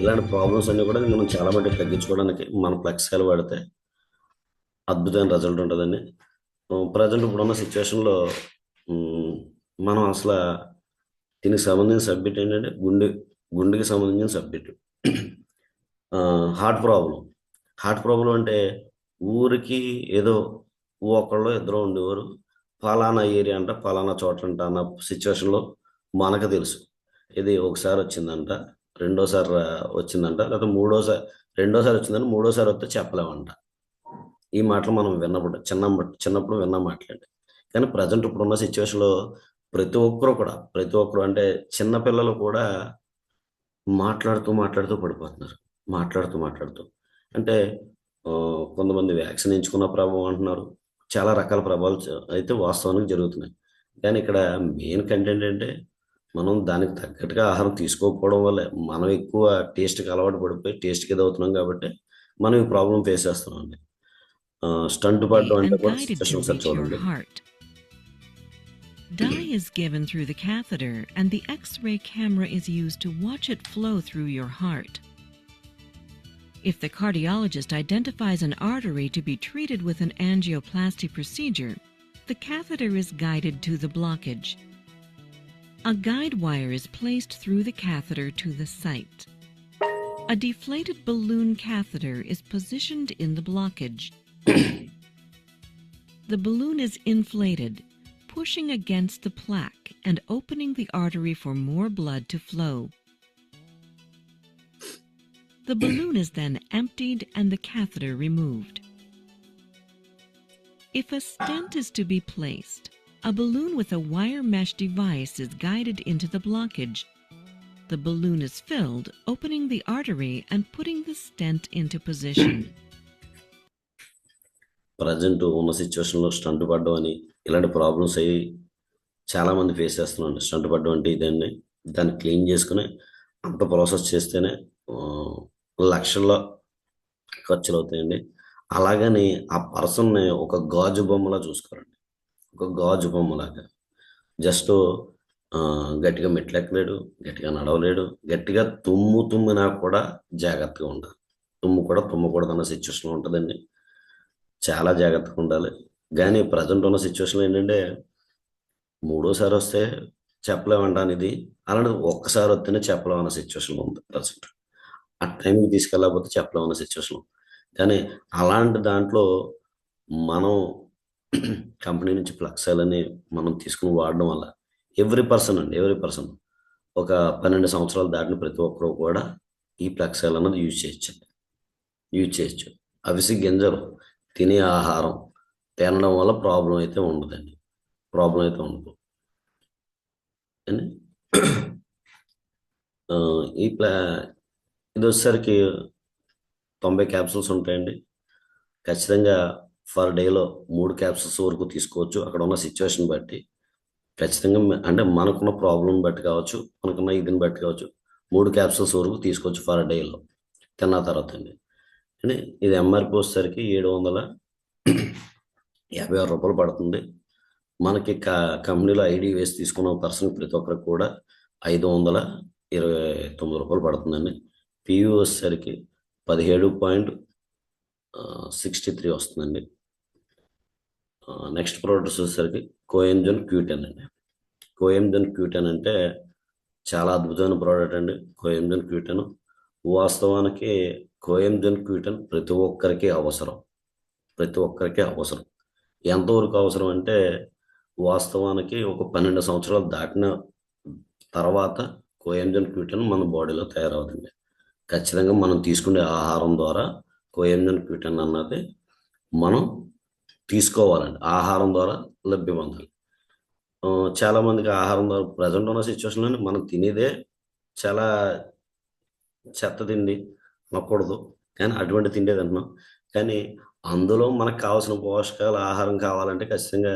ఇలాంటి ప్రాబ్లమ్స్ అన్నీ కూడా మనం చాలా మటుకు తగ్గించుకోవడానికి మన ఫ్లెక్స్కాయలు వాడితే అద్భుతమైన రిజల్ట్ ఉంటుందండి. ప్రజెంట్ ఇప్పుడున్న సిచ్యువేషన్లో మనం అసలు దీనికి సంబంధించిన సబ్జెక్ట్ ఏంటంటే గుండెకి సంబంధించిన సబ్జెక్టు. హార్ట్ ప్రాబ్లం అంటే ఊరికి ఏదో ఒకళ్ళు ఇద్దరు ఉండేవారు, ఫలానా ఏరియా అంట, ఫలానా చోట అంట అన్న సిచ్యువేషన్లో మనకు తెలుసు. ఇది ఒకసారి వచ్చిందంట, రెండోసారి వచ్చిందంట, లేదా రెండోసారి వచ్చిందంటే మూడోసారి వస్తే చెప్పలేమంట. ఈ మాటలు మనం చిన్నప్పుడు విన్న మాటలండి. కానీ ప్రజెంట్ ఇప్పుడున్న సిచ్యువేషన్లో ప్రతి ఒక్కరు అంటే చిన్నపిల్లలు కూడా మాట్లాడుతూ పడిపోతున్నారు. మాట్లాడుతూ అంటే కొంతమంది వ్యాక్సిన్ ఎంచుకున్న ప్రభావం అంటున్నారు. చాలా రకాల ప్రభావాలు అయితే వాస్తవానికి జరుగుతున్నాయి. కానీ ఇక్కడ మెయిన్ కంటెంట్ అంటే మనం దానికి తగ్గట్టుగా ఆహారం తీసుకోకపోవడం వల్లే మనం ఎక్కువ టేస్ట్కి అలవాటు పడిపోయి టేస్ట్కి ఇది అవుతున్నాం కాబట్టి మనం ఈ ప్రాబ్లం ఫేస్ చేస్తున్నాం అండి. స్టంట్ పడడం అంటే and కూడా guided సిచ్యువేషన్ to ఒకసారి reach your చూడండి. heart. Dye is given through the catheter, and the X-ray camera is used to watch it flow through your heart. If the cardiologist identifies an artery to be treated with an angioplasty procedure, the catheter is guided to the blockage. A guide wire is placed through the catheter to the site. A deflated balloon catheter is positioned in the blockage. The balloon is inflated, pushing against the plaque and opening the artery for more blood to flow. The balloon is then emptied and the catheter removed. If a stent is to be placed, a balloon with a wire mesh device is guided into the blockage. The balloon is filled, opening the artery and putting the stent into position. Present ఉన్న సిచ్యువేషన్లో స్టంట్ పడ్డం అని ఇలాంటి ప్రాబ్లమ్స్ అయ్యి చాలామంది ఫేస్ చేస్తున్నారండి. స్టంట్ పడ్డం అంటే ఇదండి. దాన్ని క్లీన్ చేసుకుని అంత ప్రాసెస్ చేస్తేనే లక్షల్లో ఖర్చులు అవుతాయండి. అలాగని ఆ పర్సన్ని ఒక గాజు బొమ్మలా చూసుకోరండి. ఒక గాజు బొమ్మలాగా జస్ట్ గట్టిగా మెట్లు ఎక్కలేడు, గట్టిగా నడవలేడు, గట్టిగా తుమ్మినా కూడా జాగ్రత్తగా ఉండాలి. తుమ్ము కూడా తుమ్మకూడదు అన్న సిచ్యువేషన్లో ఉంటుందండి. చాలా జాగ్రత్తగా ఉండాలి. కానీ ప్రజెంట్ ఉన్న సిచ్యువేషన్లో ఏంటంటే మూడోసారి వస్తే చెప్పలేమంటాను ఇది. అలాంటిది ఒక్కసారి వస్తేనే చెప్పలేమన్న సిచ్యువేషన్లో ఉంది ప్రజెంట్. ఆ టైంకి తీసుకెళ్ళకపోతే చెప్పలేమన్న సిచ్యువేషన్. కానీ అలాంటి దాంట్లో మనం కంపెనీ నుంచి ఫ్లక్సాలని మనం తీసుకుని వాడడం వల్ల ఎవ్రీ పర్సన్ ఒక 12 సంవత్సరాలు దాటిన ప్రతి ఒక్కరు కూడా ఈ ఫ్లక్సాల్ అన్నది యూజ్ చేయొచ్చు. అవిసి గింజలు తినే ఆహారం తినడం వల్ల ప్రాబ్లం అయితే ఉండదండి. ఉండదు. అండి ఇది వచ్చేసరికి 90 క్యాప్సూల్స్ ఉంటాయండి. ఖచ్చితంగా ఫర్ డేలో 3 క్యాప్సూల్స్ వరకు తీసుకోవచ్చు. అక్కడ ఉన్న సిచ్యువేషన్ బట్టి ఖచ్చితంగా అంటే మనకున్న ప్రాబ్లం బట్టి కావచ్చు, మనకున్న ఇదిని బట్టి కావచ్చు, 3 క్యాప్సూల్స్ వరకు తీసుకోవచ్చు ఫర్ డేలో తిన్న తర్వాత అండి. అండి ఇది ఎంఆర్పి వచ్చేసరికి 756 రూపాయలు పడుతుంది. మనకి కంపెనీలో ఐడి వేసి తీసుకున్న పర్సన్ ప్రతి ఒక్కరికి కూడా 529 రూపాయలు పడుతుందండి. పియూ వచ్చేసరికి 17.63 వస్తుందండి. నెక్స్ట్ ప్రోడక్ట్స్ వచ్చేసరికి కోఎంజన్ క్యూటెన్ అండి. కోఎంజన్ క్యూటెన్ అంటే చాలా అద్భుతమైన ప్రోడక్ట్ అండి. కోఎంజన్ క్యూటెన్ వాస్తవానికి కోఎంజన్ క్యూటెన్ ప్రతి ఒక్కరికి అవసరం. ఎంతవరకు అవసరం అంటే వాస్తవానికి ఒక 12 సంవత్సరాలు దాటిన తర్వాత కోఎంజన్ క్యూటెన్ మన బాడీలో తయారవుతుంది. ఖచ్చితంగా మనం తీసుకునే ఆహారం ద్వారా కోఎంజన్ క్యూటెన్ అన్నది మనం తీసుకోవాలండి. ఆహారం ద్వారా లభ్యమవుతుంది. చాలామందికి ఆహారం ద్వారా ప్రజెంట్ ఉన్న సిచ్యువేషన్లో మనం తినేదే చాలా చెత్త తిండి అనకూడదు, కానీ అటువంటి తిండే తింటున్నాం. కానీ అందులో మనకు కావాల్సిన పోషకాల ఆహారం కావాలంటే ఖచ్చితంగా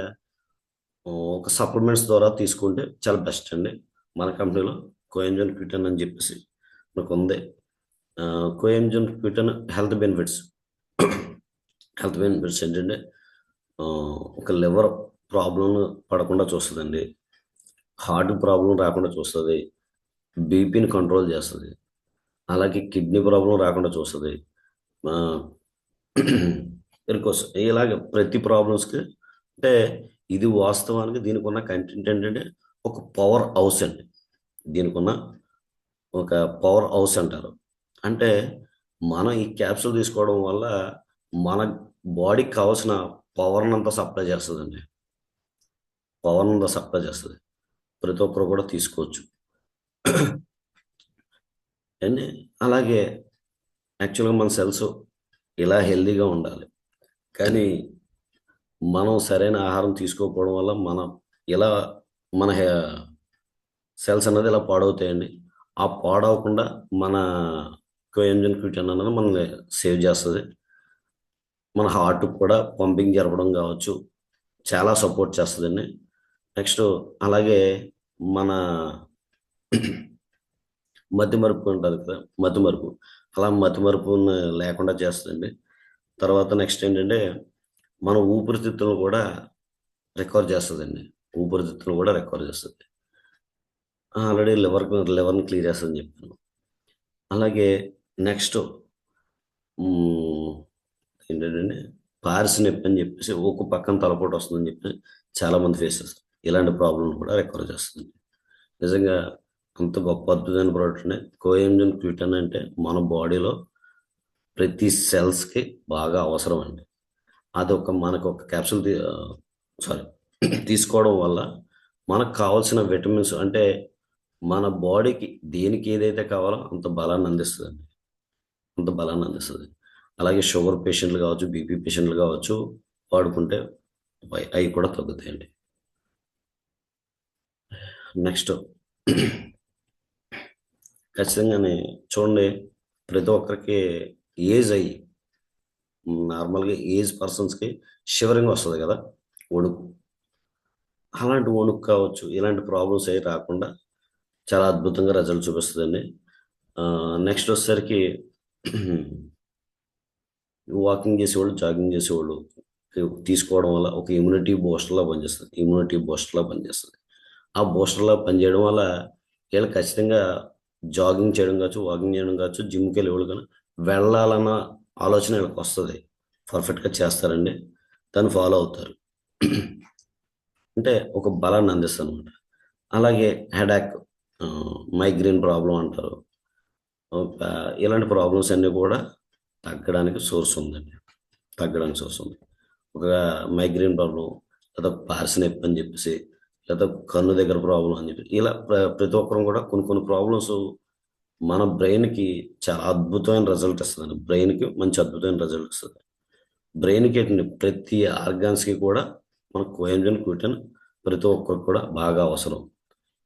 ఒక సప్లిమెంట్స్ ద్వారా తీసుకుంటే చాలా బెస్ట్ అండి. మన కంపెనీలో కోఎంజన్ క్యూటెన్ అని చెప్పేసి మనకు ఉంది. కోఎంజన్ క్యూటెన్ హెల్త్ బెనిఫిట్స్ ఏంటంటే ఒక లివర్ ప్రాబ్లం పడకుండా చూస్తుందండి, హార్ట్ ప్రాబ్లం రాకుండా చూస్తుంది, బీపీని కంట్రోల్ చేస్తుంది, అలాగే కిడ్నీ ప్రాబ్లం రాకుండా చూస్తుంది, ఇలాగే ప్రతి ప్రాబ్లమ్స్కి. అంటే ఇది వాస్తవానికి దీనికి ఉన్న కంటెంట్ ఏంటంటే ఒక పవర్ హౌస్ అండి. దీనికి ఉన్న ఒక పవర్ హౌస్ అంటారు. అంటే మనం ఈ క్యాప్సూల్ తీసుకోవడం వల్ల మన బాడీకి కావాల్సిన పవర్ని అంతా సప్లై చేస్తుందండి. ప్రతి ఒక్కరు కూడా తీసుకోవచ్చు అండి. అలాగే యాక్చువల్గా మన సెల్స్ ఇలా హెల్దీగా ఉండాలి, కానీ మనం సరైన ఆహారం తీసుకోకపోవడం వల్ల మన సెల్స్ అన్నది ఇలా పాడవుతాయండి. ఆ పాడవకుండా మన కోఎంజన్ క్యూటెన్ అన్నది మనల్ని సేవ్ చేస్తుంది. మన హార్ట్ కూడా పంపింగ్ జరపడం కావచ్చు, చాలా సపోర్ట్ చేస్తుందండి. నెక్స్ట్ అలాగే మన మతిమరుపు ఉంటుంది కదా, అలా మతిమరుపుని లేకుండా చేస్తుందండి. తర్వాత నెక్స్ట్ ఏంటంటే మన ఊపిరితిత్తులను కూడా రికవర్ చేస్తుందండి. ఆల్రెడీ లివర్ని క్లియర్ చేస్తుందని చెప్పాను. అలాగే నెక్స్ట్ ఏంటంటే పార్స్ నొప్పి అని చెప్పేసి ఒక పక్కన తలపోటు వస్తుందని చెప్పి చాలామంది ఫేస్ చేస్తారు. ఇలాంటి ప్రాబ్లం కూడా రికవర్ చేస్తుంది. నిజంగా అంత గొప్ప అద్భుతమైన ప్రోడక్ట్ ఉన్నాయి. కోఎంజన్ క్యూటెన్ అంటే మన బాడీలో ప్రతి సెల్స్కి బాగా అవసరం అండి. మనకు ఒక క్యాప్సూల్ తీసుకోవడం వల్ల మనకు కావాల్సిన విటమిన్స్, అంటే మన బాడీకి దేనికి ఏదైతే కావాలో అంత బలాన్ని అందిస్తుందండి. అంత బలాన్ని అందిస్తుంది. అలాగే షుగర్ పేషెంట్లు కావచ్చు, బీపీ పేషెంట్లు కావచ్చు, వాడుకుంటే అవి కూడా తగ్గుతాయండి. నెక్స్ట్ ఖచ్చితంగానే చూడండి, ప్రతి ఒక్కరికి ఏజ్ అయ్యి నార్మల్గా ఏజ్ పర్సన్స్కి షివరింగ్ వస్తుంది కదా, వణుకు. అలాంటి వణుకు కావచ్చు, ఇలాంటి ప్రాబ్లమ్స్ అవి రాకుండా చాలా అద్భుతంగా రిజల్ట్ చూపిస్తుందండి. నెక్స్ట్ వచ్చేసరికి వాకింగ్ చేసేవాళ్ళు, జాగింగ్ చేసేవాళ్ళు తీసుకోవడం వల్ల ఒక ఇమ్యూనిటీ బూస్టర్లా పనిచేస్తుంది. ఆ బూస్టర్లా పనిచేయడం వల్ల వీళ్ళు ఖచ్చితంగా జాగింగ్ చేయడం కావచ్చు, వాకింగ్ చేయడం కావచ్చు, జిమ్కి వెళ్ళేవాళ్ళు కానీ వెళ్ళాలన్న ఆలోచన వీళ్ళకి వస్తుంది. పర్ఫెక్ట్గా చేస్తారండి, దాన్ని ఫాలో అవుతారు. అంటే ఒక బలాన్ని అందిస్తుంది అనమాట. అలాగే హెడాక్, మైగ్రేన్ ప్రాబ్లం అంటారు. ఇలాంటి ప్రాబ్లమ్స్ అన్నీ కూడా తగ్గడానికి సోర్స్ ఉందండి. ఒక మైగ్రేన్ ప్రాబ్లం, లేదా పార్స్ నొప్పి అని చెప్పేసి, లేదా కన్ను దగ్గర ప్రాబ్లం అని చెప్పి, ఇలా ప్రతి ఒక్కరు కూడా కొన్ని కొన్ని ప్రాబ్లమ్స్ మన బ్రెయిన్కి చాలా అద్భుతమైన రిజల్ట్ ఇస్తుంది. బ్రెయిన్కి మంచి అద్భుతమైన రిజల్ట్ ఇస్తుంది. బ్రెయిన్కి ఏంటంటే ప్రతి ఆర్గాన్స్కి కూడా మన కోయంజన్ క్యూటన్ ప్రతి ఒక్కరికి కూడా బాగా అవసరం.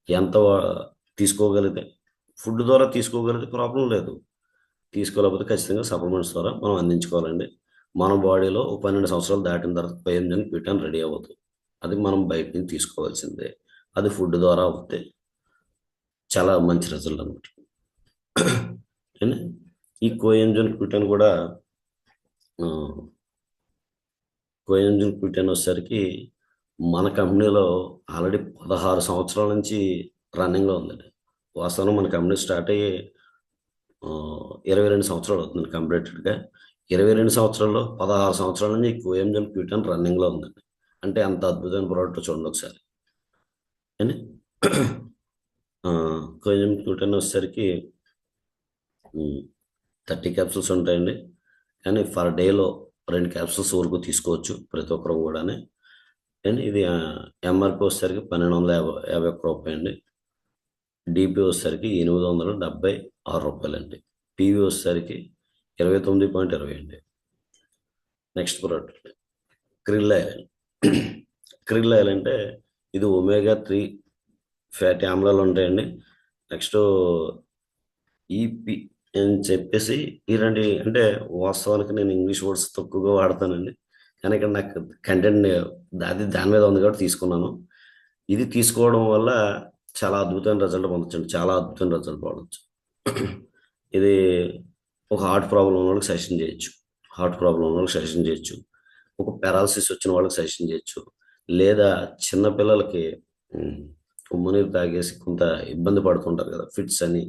ఎంత తీసుకోగలిగితే, ఫుడ్ ద్వారా తీసుకోగలిగితే ప్రాబ్లం లేదు. తీసుకోలేకపోతే ఖచ్చితంగా సప్లిమెంట్స్ ద్వారా మనం అందించుకోవాలండి. మన బాడీలో 12 సంవత్సరాలు దాటిన తర్వాత కోయంజన్ క్యూటన్ రెడీ అవ్వదు. అది మనం బయట నుంచి తీసుకోవాల్సిందే. అది ఫుడ్ ద్వారా అవుతే చాలా మంచి రిజల్ట్ అనమాట. ఈ కోయంజన్ క్యూటన్ కూడా కోయంజన్ క్యూటన్ వచ్చేసరికి మన కంపెనీలో ఆల్రెడీ 16 సంవత్సరాల నుంచి రన్నింగ్లో ఉందండి. వాస్తవం మన కంపెనీ స్టార్ట్ అయ్యి 22 సంవత్సరాలు అవుతుంది కంప్లీటెడ్గా. 22 సంవత్సరాల్లో 16 సంవత్సరాల నుంచి కోయంజన్ క్యూటన్ రన్నింగ్లో ఉందండి. అంటే అంత అద్భుతమైన ప్రోడక్ట్ చూడండి ఒకసారి. అని కోయంజన్ క్యూటన్ వచ్చేసరికి 30 క్యాప్సూల్స్ ఉంటాయండి. కానీ పర్ డేలో 2 క్యాప్సూల్స్ వరకు తీసుకోవచ్చు ప్రతి ఒక్కరు కూడా. అండ్ ఇది ఎంఆర్పి వచ్చేసరికి 1251 రూపాయలు అండి. డిపి వచ్చేసరికి 876 రూపాయలండి. పివి వచ్చేసరికి 29.20 అండి. Next product krill oil. Krill oil అంటే ఇది ఒమేగా 3 ఫ్యాటీ ఆమ్లాలు ఉంటాయండి. నెక్స్ట్ ఈపి అని చెప్పేసి ఇలాంటి, అంటే వాస్తవానికి నేను ఇంగ్లీష్ వర్డ్స్ తక్కువగా వాడతానండి, కానీ ఇక్కడ నాకు కంటెంట్ అది దాని మీద ఉంది కాబట్టి తీసుకున్నాను. ఇది తీసుకోవడం వల్ల చాలా అద్భుతమైన రిజల్ట్ పొందొచ్చండి, చాలా అద్భుతమైన రిజల్ట్ పొందొచ్చు. ఇది ఒక హార్ట్ ప్రాబ్లం ఉన్న వాళ్ళకి సజెషన్ చేయొచ్చు, ఒక పెరాలసిస్ వచ్చిన వాళ్ళకి సజెషన్ చేయొచ్చు, లేదా చిన్నపిల్లలకి ఉమ్మనీరు తాగేసి కొంత ఇబ్బంది పడుతుంటారు కదా, ఫిట్స్ అని,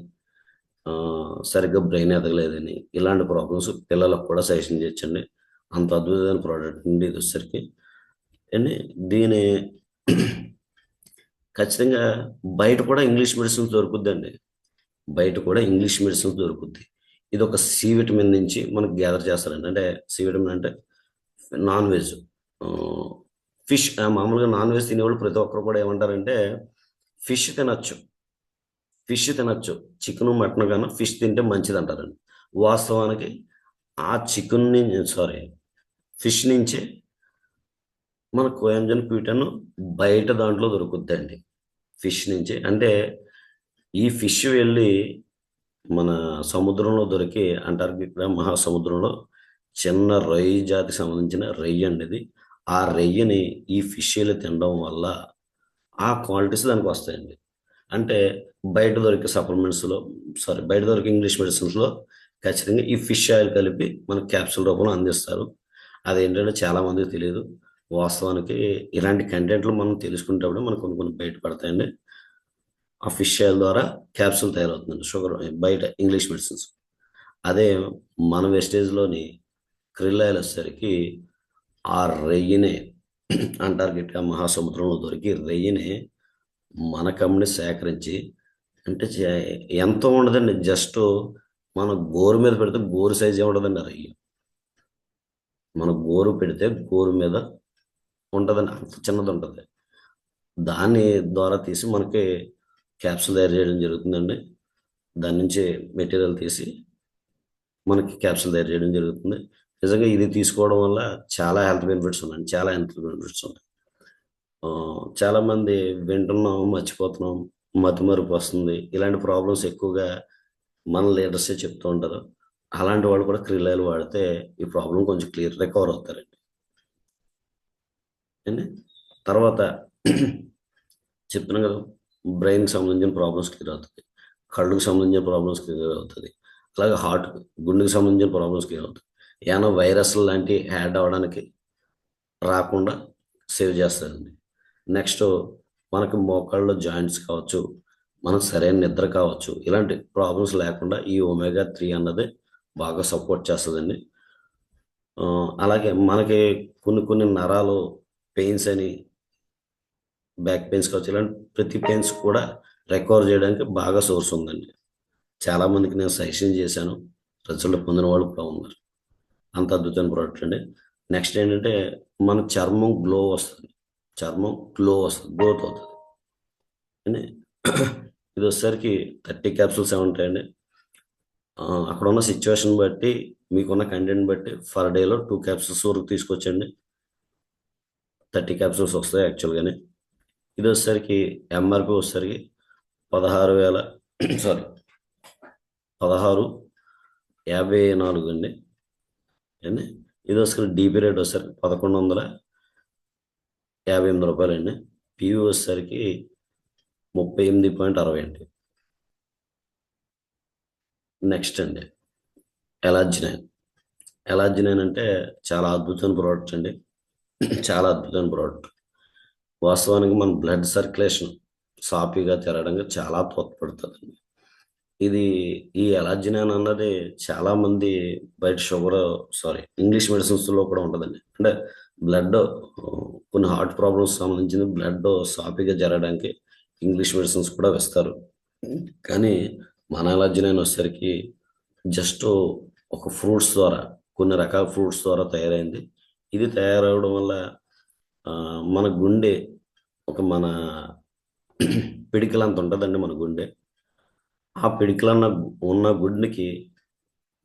సరిగ్గా బ్రెయిన్ ఎదగలేదని, ఇలాంటి ప్రాబ్లమ్స్ పిల్లలకు కూడా సజెషన్ చేయొచ్చండి. అంత అద్భుతమైన ప్రోడక్ట్ అండి ఇది వచ్చేసరికి. అండి దీని ఖచ్చితంగా బయట కూడా ఇంగ్లీష్ మెడిసిన్స్ దొరుకుద్దండి. ఇది ఒక సి విటమిన్ నుంచి మనకు గ్యాదర్ చేస్తారండి. అంటే సి విటమిన్ అంటే నాన్ వెజ్, ఫిష్. మామూలుగా నాన్ వెజ్ తినేవాళ్ళు ప్రతి ఒక్కరు కూడా ఏమంటారంటే ఫిష్ తినచ్చు, చికెన్ మటన్ కన్నా ఫిష్ తింటే మంచిది అంటారండి. వాస్తవానికి ఆ ఫిష్ నుంచే మన కోయంజన్ క్యూటన్ బయట దాంట్లో దొరుకుద్దండి, ఫిష్ నుంచి. అంటే ఈ ఫిష్ వెళ్ళి మన సముద్రంలో దొరికి, అంటార్కిటికా మహాసముద్రంలో చిన్న రొయ్య జాతికి సంబంధించిన రొయ్య అండి ఇది. ఆ రొయ్యని ఈ ఫిష్లు తినడం వల్ల ఆ క్వాలిటీస్ దానికి వస్తాయండి. అంటే బయట దొరికే ఇంగ్లీష్ మెడిసిన్స్లో ఖచ్చితంగా ఈ ఫిష్ ఆయిల్ కలిపి మనకు క్యాప్సూల్ రూపంలో అందిస్తారు. అదేంటంటే చాలా మందికి తెలియదు. వాస్తవానికి ఇలాంటి కంటెంట్లు మనం తెలుసుకునేటప్పుడు మనకు కొన్ని బయటపడతాయండి. ఆ ఫిష్ ఆయిల్ ద్వారా క్యాప్సూల్ తయారవుతుందండి, షుగర్ బయట ఇంగ్లీష్ మెడిసిన్స్. అదే మన వెస్టేజ్లోని క్రిల్ ఆయిల్ వచ్చేసరికి ఆ రొయ్యనే, అంటార్కిటికా మహాసముద్రంలో దొరికి రొయ్యనే మన కంపెనీ సేకరించి, అంటే ఎంతో ఉండదండి, జస్ట్ మన గోరు మీద పెడితే గోరు సైజే ఉండదండి ఆ రొయ్య. మన గోరు పెడితే గోరు మీద ఉంటుందండి, అంత చిన్నది ఉంటుంది. దాని ద్వారా తీసి మనకి క్యాప్సూల్ తయారు చేయడం జరుగుతుందండి. దాని నుంచి మెటీరియల్ తీసి మనకి క్యాప్సూల్ తయారు చేయడం జరుగుతుంది. నిజంగా ఇది తీసుకోవడం వల్ల చాలా హెల్త్ బెనిఫిట్స్ ఉన్నాయండి. చాలా హెల్త్ బెనిఫిట్స్ ఉన్నాయి. చాలామంది వింటున్నాం, మర్చిపోతున్నాం, మతిమరుపు వస్తుంది. ఇలాంటి ప్రాబ్లమ్స్ ఎక్కువగా మన లీడర్సే చెప్తూ ఉంటారు. అలాంటి వాళ్ళు కూడా క్రిల్ ఆయిల్ వాడితే ఈ ప్రాబ్లం కొంచెం రికవర్ అవుతారండి. అండి తర్వాత చెప్తున్నాం కదా, బ్రెయిన్కి సంబంధించిన ప్రాబ్లమ్స్ క్లియర్ అవుతుంది, కళ్ళుకి సంబంధించిన ప్రాబ్లమ్స్ క్లియర్ అవుతుంది, అలాగే హార్ట్, గుండెకి సంబంధించిన ప్రాబ్లమ్స్ క్లియర్ అవుతుంది. ఏమైనా వైరస్లు లాంటివి యాడ్ అవ్వడానికి రాకుండా సేవ్ చేస్తుందండి. నెక్స్ట్ మనకి మోకాళ్ళలో జాయింట్స్ కావచ్చు, మనకు సరైన నిద్ర కావచ్చు, ఇలాంటి ప్రాబ్లమ్స్ లేకుండా ఈ omega-3 అన్నది బాగా సపోర్ట్ చేస్తుందండి. అలాగే మనకి కొన్ని కొన్ని నరాలు పెయిన్స్ అని, బ్యాక్ పెయిన్స్ కావచ్చు, ఇలాంటి ప్రతి పెయిన్స్ కూడా రికవర్ చేయడానికి బాగా సోర్స్ ఉందండి. చాలామందికి నేను సజెషన్ చేశాను, రిజల్ట్ పొందిన వాళ్ళు కూడా ఉన్నారు. అంత అద్భుతమైన ప్రోడక్ట్ అండి. నెక్స్ట్ ఏంటంటే మన చర్మం గ్లో వస్తుంది, చర్మం గ్రోత్ అవుతుంది అండి. ఇది వచ్చేసరికి 30 క్యాప్సూల్స్ ఉంటాయండి. అక్కడ ఉన్న సిచ్యువేషన్ బట్టి, మీకున్న కంటెంట్ బట్టి ఫర్ డేలో 2 క్యాప్సూల్స్ వరకు తీసుకొచ్చండి. 30 క్యాప్సూల్స్ వస్తాయి యాక్చువల్గానే. ఇది వచ్చేసరికి ఎంఆర్పి వచ్చేసరికి 16,000 సారీ 16,54 అండి. ఇది వచ్చేసరికి డీపీ రేట్ వచ్చేసరికి 1,158 రూపాయలండి. పివి వచ్చేసరికి 38.60 అండి. నెక్స్ట్ అండి ఎలాజినైన్ అంటే చాలా అద్భుతమైన ప్రోడక్ట్ అండి. చాలా అద్భుతమైన ప్రోడక్ట్. వాస్తవానికి మన బ్లడ్ సర్క్యులేషన్ సాఫీగా తిరగడానికి చాలా తోడ్పడుతుందండి. ఈ ఎలాజినైన్ అన్నది చాలా మంది బయట ఇంగ్లీష్ మెడిసిన్స్లో కూడా ఉంటుందండి. అంటే బ్లడ్, కొన్ని హార్ట్ ప్రాబ్లమ్స్ సంబంధించిన బ్లడ్ సాఫీగా జరగడానికి ఇంగ్లీష్ మెడిసిన్స్ కూడా వేస్తారు. కానీ మన ఎలాజినైన్ వచ్చేసరికి జస్ట్ ఒక ఫ్రూట్స్ ద్వారా, కొన్ని రకాల ఫ్రూట్స్ ద్వారా తయారైంది. ఇది తయారవడం వల్ల మన గుండె మన పిడికిలంత ఉంటుందండి. మన గుండె, ఆ పిడికిలన్న ఉన్న గుండెకి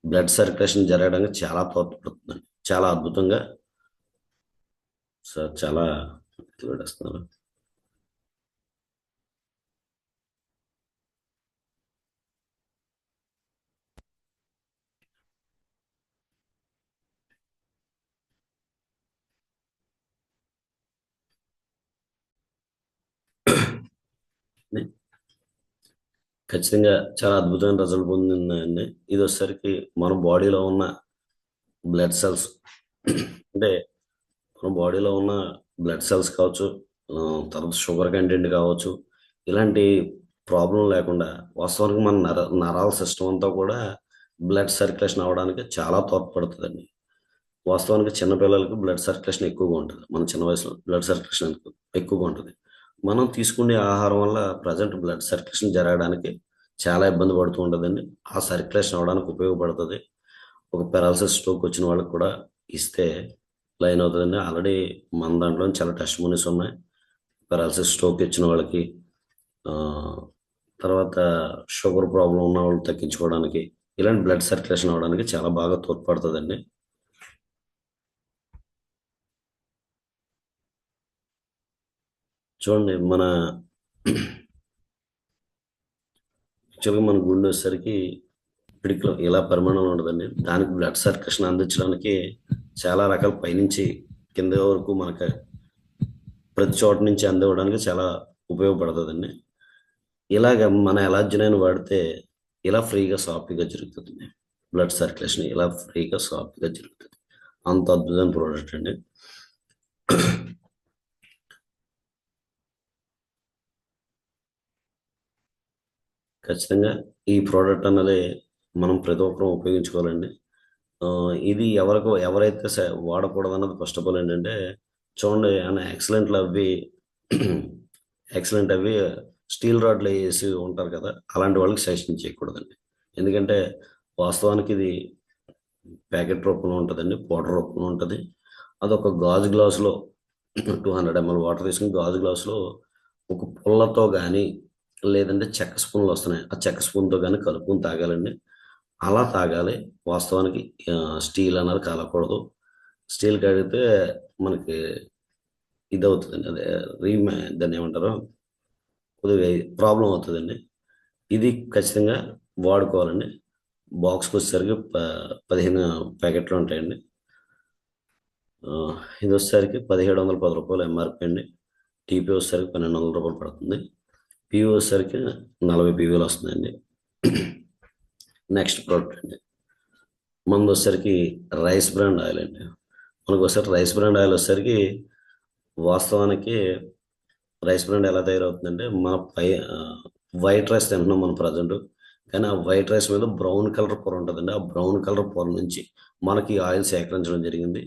బ్లడ్ సర్క్యులేషన్ జరగడానికి చాలా తోడ్పడుతుందండి. చాలా అద్భుతంగా సార్, చాలా వేస్తున్నాను. ఖచ్చితంగా చాలా అద్భుతమైన రిజల్ట్ పొందిందండి. ఇది వచ్చేసరికి మన బాడీలో ఉన్న బ్లడ్ సెల్స్, అంటే మన బాడీలో ఉన్న బ్లడ్ సెల్స్ కావచ్చు, తర్వాత షుగర్ కంటెంట్ కావచ్చు, ఇలాంటి ప్రాబ్లం లేకుండా వాస్తవానికి మన నరాల సిస్టమ్ అంతా కూడా బ్లడ్ సర్క్యులేషన్ అవ్వడానికి చాలా తోడ్పడుతుందండి. వాస్తవానికి చిన్నపిల్లలకి బ్లడ్ సర్క్యులేషన్ ఎక్కువగా ఉంటుంది. మన చిన్న వయసులో బ్లడ్ సర్క్యులేషన్ ఎక్కువగా ఉంటుంది. మనం తీసుకునే ఆహారం వల్ల ప్రజెంట్ బ్లడ్ సర్క్యులేషన్ జరగడానికి చాలా ఇబ్బంది పడుతూ ఉంటుందండి. ఆ సర్క్యులేషన్ అవ్వడానికి ఉపయోగపడుతుంది. ఒక పెరాలసిస్, స్ట్రోక్ వచ్చిన వాళ్ళకి కూడా ఇస్తే లైన్ అవుతుందండి. ఆల్రెడీ మన దాంట్లో చాలా టెస్ట్ మూనీస్ ఉన్నాయి. పెరాలసిస్, స్ట్రోక్ ఇచ్చిన వాళ్ళకి, తర్వాత షుగర్ ప్రాబ్లం ఉన్న వాళ్ళు తగ్గించుకోవడానికి, ఇలాంటి బ్లడ్ సర్క్యులేషన్ అవ్వడానికి చాలా బాగా తోడ్పడుతుందండి. చూడండి, యాక్చువల్గా మన గుండె వచ్చేసరికి పిడికిలో ఇలా పరిమాణంలో ఉండదండి. దానికి బ్లడ్ సర్క్యులేషన్ అందించడానికి చాలా రకాల పైనుంచి కింద వరకు మనకి ప్రతి చోట నుంచి అందివ్వడానికి చాలా ఉపయోగపడుతుందండి. ఇలాగ మన ఎలాజినైన్ వాడితే ఇలా ఫ్రీగా సాఫీగా జరుగుతుందండి. బ్లడ్ సర్క్యులేషన్ ఇలా ఫ్రీగా సాఫీగా జరుగుతుంది. అంత అద్భుతమైన ప్రోడక్ట్ అండి. ఖచ్చితంగా ఈ ప్రోడక్ట్ అన్నది మనం ప్రతి ఒక్కరూ ఉపయోగించుకోవాలండి. ఇది ఎవరైతే వాడకూడదు అన్నది ఫస్ట్ ఆఫ్ ఆల్ ఏంటంటే, చూడండి, యాక్సిడెంట్ అవి స్టీల్ రాడ్లు వేసి ఉంటారు కదా, అలాంటి వాళ్ళకి సజెషన్ చేయకూడదండి. ఎందుకంటే వాస్తవానికి ఇది ప్యాకెట్ రూపంలో ఉంటుందండి, పౌడర్ రూపంలో ఉంటుంది. అదొక గాజు గ్లాసులో 200 ml వాటర్ తీసుకుని గాజు గ్లాసులో ఒక పుల్లతో కానీ, లేదంటే చెక్క స్పూన్లు వస్తున్నాయి, ఆ చెక్క స్పూన్తో కానీ కలుపుకొని తాగాలండి. అలా తాగాలి. వాస్తవానికి స్టీల్ అన్నది కలగకూడదు. స్టీల్ కడిగితే మనకి ఇదవుతుందండి. అదే దాన్ని ఏమంటారు, కొద్దిగా ప్రాబ్లం అవుతుందండి. ఇది ఖచ్చితంగా వాడుకోవాలండి. బాక్స్కి వచ్చేసరికి 15 ప్యాకెట్లు ఉంటాయండి. ఆ, ఇది వచ్చేసరికి రూ. 1710 ఎంఆర్పి అండి. టీపీ వచ్చేసరికి రూ. 1200 పడుతుంది. పీవీ వచ్చేసరికి 40 పీవీలు వస్తుందండి. నెక్స్ట్ ప్రోడక్ట్ అండి, మనది వచ్చేసరికి రైస్ బ్రాండ్ ఆయిల్ అండి. మనకు వచ్చేసరికి రైస్ బ్రాండ్ ఆయిల్ వచ్చేసరికి వాస్తవానికి రైస్ బ్రాండ్ ఎలా తయారవుతుందంటే, మన వైట్ రైస్ తింటున్నాం మనం ప్రజెంట్, కానీ ఆ వైట్ రైస్ మీద బ్రౌన్ కలర్ పొర ఉంటుందండి. ఆ బ్రౌన్ కలర్ పొర నుంచి మనకి ఆయిల్ సేకరించడం జరిగింది.